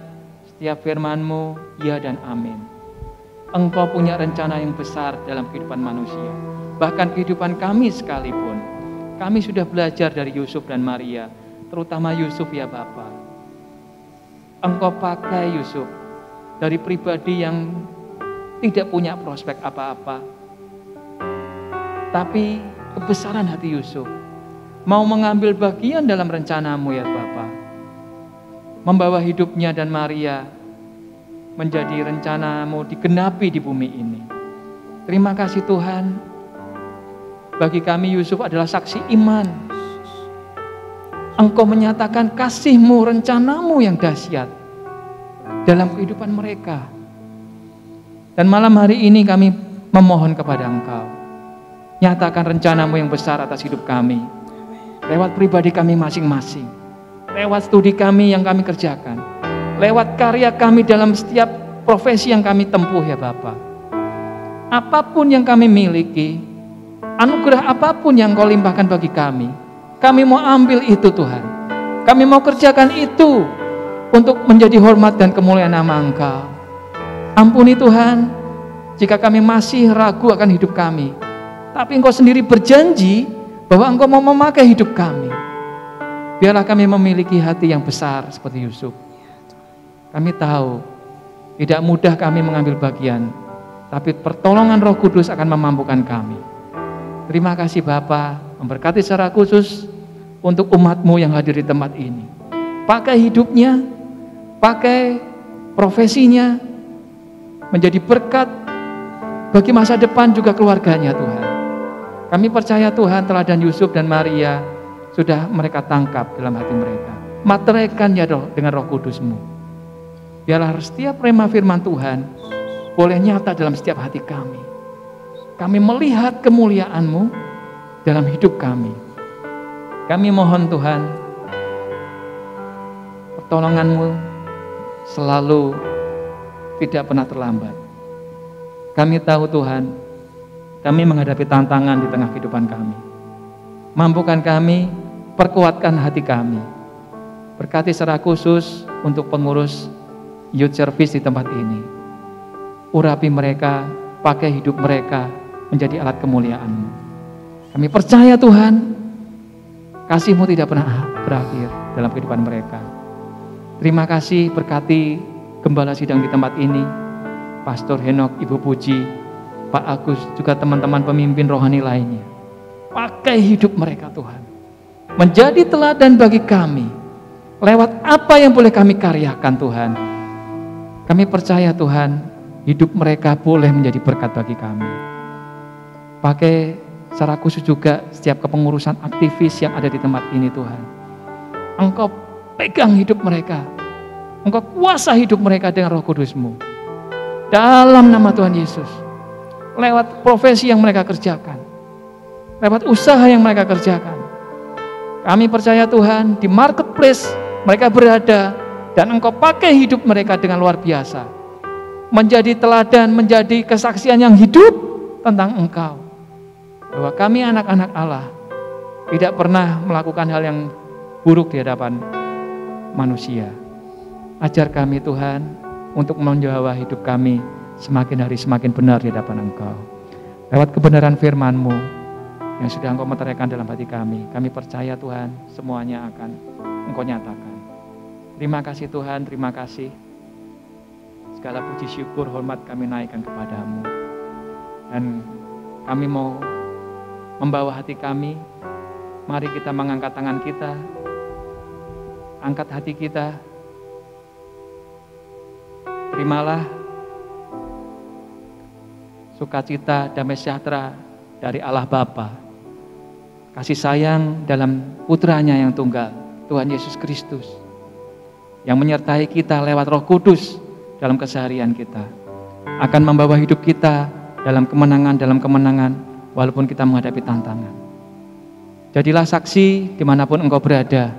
setiap firman-Mu, ya dan amin. Engkau punya rencana yang besar dalam kehidupan manusia. Bahkan kehidupan kami sekalipun. Kami sudah belajar dari Yusuf dan Maria, terutama Yusuf ya Bapa. Engkau pakai Yusuf dari pribadi yang tidak punya prospek apa-apa. Tapi kebesaran hati Yusuf mau mengambil bagian dalam rencana-Mu ya Bapa. Membawa hidupnya dan Maria menjadi rencana-Mu digenapi di bumi ini. Terima kasih Tuhan. Bagi kami Yusuf adalah saksi iman. Engkau menyatakan kasih-Mu, rencana-Mu yang dahsyat dalam kehidupan mereka. Dan malam hari ini kami memohon kepada Engkau, nyatakan rencana-Mu yang besar atas hidup kami, lewat pribadi kami masing-masing, lewat studi kami yang kami kerjakan, lewat karya kami dalam setiap profesi yang kami tempuh ya Bapa. Apapun yang kami miliki, anugerah apapun yang Kau limpahkan bagi kami mau ambil itu Tuhan. Kami mau kerjakan itu untuk menjadi hormat dan kemuliaan nama Engkau. Ampuni Tuhan, jika kami masih ragu akan hidup kami, tapi Engkau sendiri berjanji bahwa Engkau mau memakai hidup kami. Biarlah kami memiliki hati yang besar seperti Yusuf. Kami tahu tidak mudah kami mengambil bagian, tapi pertolongan Roh Kudus akan memampukan kami. Terima kasih Bapa, memberkati secara khusus untuk umat-Mu yang hadir di tempat ini. Pakai hidupnya, pakai profesinya, menjadi berkat bagi masa depan juga keluarganya Tuhan. Kami percaya Tuhan teladan Yusuf dan Maria sudah mereka tangkap dalam hati mereka. Materaikan ya dengan Roh Kudus-Mu. Biarlah setiap rema firman Tuhan boleh nyata dalam setiap hati kami. Kami melihat kemuliaan-Mu dalam hidup kami. Kami mohon Tuhan, pertolongan-Mu selalu tidak pernah terlambat. Kami tahu Tuhan, kami menghadapi tantangan di tengah kehidupan kami. Mampukan kami, perkuatkan hati kami. Berkati secara khusus untuk pengurus youth service di tempat ini. Urapi mereka, pakai hidup mereka menjadi alat kemuliaan-Mu. Kami percaya Tuhan, kasih-Mu tidak pernah berakhir dalam kehidupan mereka. Terima kasih, berkati gembala sidang di tempat ini, Pastor Henok, Ibu Puji, Pak Agus, juga teman-teman pemimpin rohani lainnya. Pakai hidup mereka Tuhan, menjadi teladan bagi kami, lewat apa yang boleh kami karyakan Tuhan. Kami percaya Tuhan, hidup mereka boleh menjadi berkat bagi kami. Pakai secara khusus juga setiap kepengurusan aktivis yang ada di tempat ini Tuhan. Engkau pegang hidup mereka, Engkau kuasa hidup mereka dengan Roh Kudus-Mu. Dalam nama Tuhan Yesus, lewat profesi yang mereka kerjakan, lewat usaha yang mereka kerjakan, kami percaya Tuhan, di marketplace mereka berada, dan Engkau pakai hidup mereka dengan luar biasa, menjadi teladan, menjadi kesaksian yang hidup tentang Engkau, bahwa kami anak-anak Allah tidak pernah melakukan hal yang buruk di hadapan manusia. Ajar kami Tuhan untuk menjaga hidup kami semakin hari semakin benar di hadapan Engkau. Lewat kebenaran firman-Mu yang sudah Engkau meteraikan dalam hati kami percaya Tuhan semuanya akan Engkau nyatakan. Terima kasih Tuhan, terima kasih. Segala puji syukur hormat kami naikkan kepada-Mu. Dan kami mau membawa hati kami, mari kita mengangkat tangan kita, angkat hati kita. Terimalah sukacita, damai sejahtera dari Allah Bapa, kasih sayang dalam putranya yang tunggal, Tuhan Yesus Kristus, yang menyertai kita lewat Roh Kudus dalam keseharian kita, akan membawa hidup kita dalam kemenangan, walaupun kita menghadapi tantangan. Jadilah saksi dimanapun engkau berada,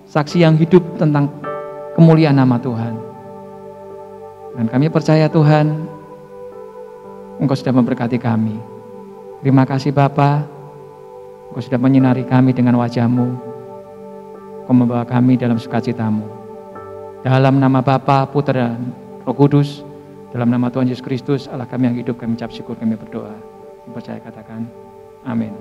saksi yang hidup tentang kemuliaan nama Tuhan. Dan kami percaya Tuhan, Engkau sudah memberkati kami. Terima kasih Bapa, Engkau sudah menyinari kami dengan wajah-Mu, Engkau membawa kami dalam sukacita-Mu. Dalam nama Bapa, Putra, dan Roh Kudus, dalam nama Tuhan Yesus Kristus, Allah kami yang hidup, kami ucap syukur, kami berdoa. Kami percaya katakan, amin.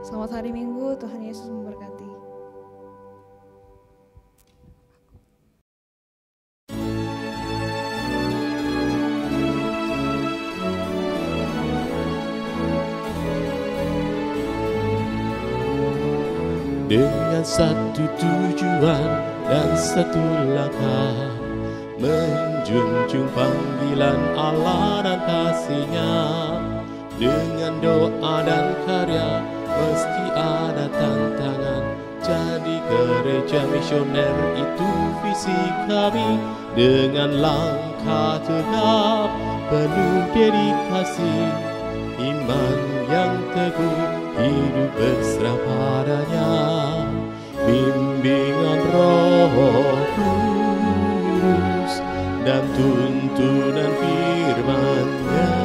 Selamat hari Minggu, Tuhan Yesus memberkati. Dengan satu tujuan dan satu langkah, menjunjung panggilan Allah dan kasih-Nya. Dengan doa dan karya meski ada tantangan, jadi gereja misioner itu visi kami. Dengan langkah tegap penuh dedikasi, iman yang teguh, hidup berserah padanya. Bimbingan Roh Kudus dan tuntunan firman-Nya,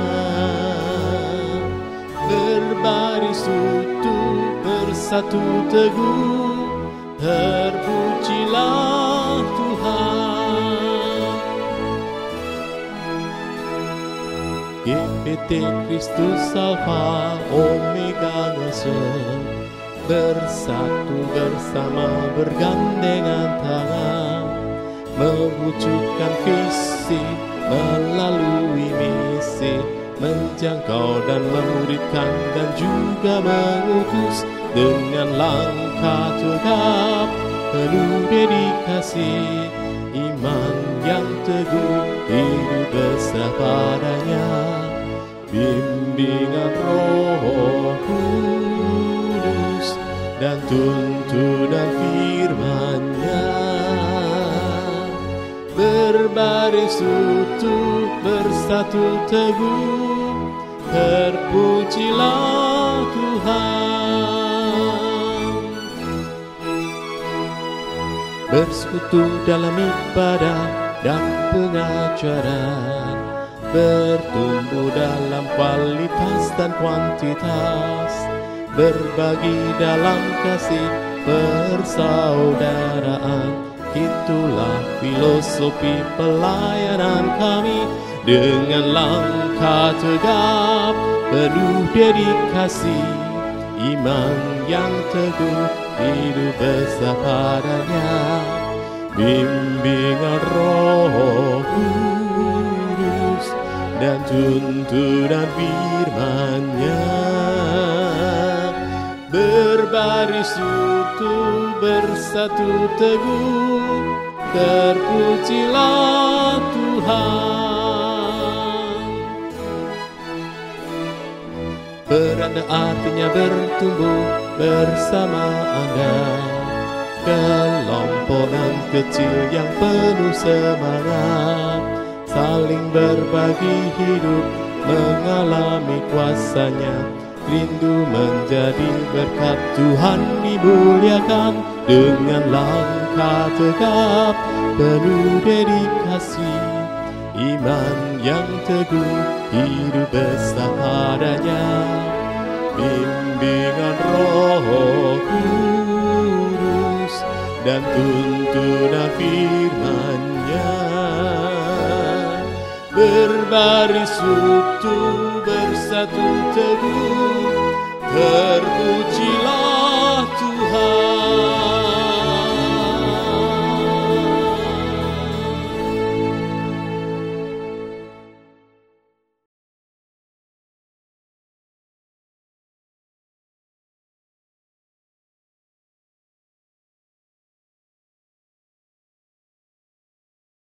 berbaris utuh, bersatu teguh, terpujilah Tuhan. GPT Kristus Alfa Omega Ngasem, bersatu bersama bergandengan tangan, mewujudkan visi melalui misi, menjangkau dan memuridkan dan juga mengutus dengan langkah tegap penuh dedikasi, iman yang teguh hidup besar padanya, bimbingan Roh Kudus dan tuntunan firman-Nya, berbaris utuh bersatu teguh, terpujilah Tuhan. Bersekutu dalam ibadah dan pengajaran, bertumbuh dalam kualitas dan kuantitas, berbagi dalam kasih persaudaraan. Itulah filosofi pelayanan kami, dengan langkah tegap penuh dedikasi, iman yang teguh hidup besar padanya, bimbingan Roh Kudus dan tuntunan firman-Nya, berbaris utuh bersatu teguh, terpujilah Tuhan. Beranda artinya bertumbuh bersama Anda, kelompokan kecil yang penuh semangat, saling berbagi hidup, mengalami kuasa-Nya, rindu menjadi berkat Tuhan dimuliakan, dengan langkah tegap penuh dedikasi, iman yang teguh hidup besar padanya, bimbingan Roh Kudus dan tuntunan firman-Nya, berbaris utuh bersatu teguh, terpuji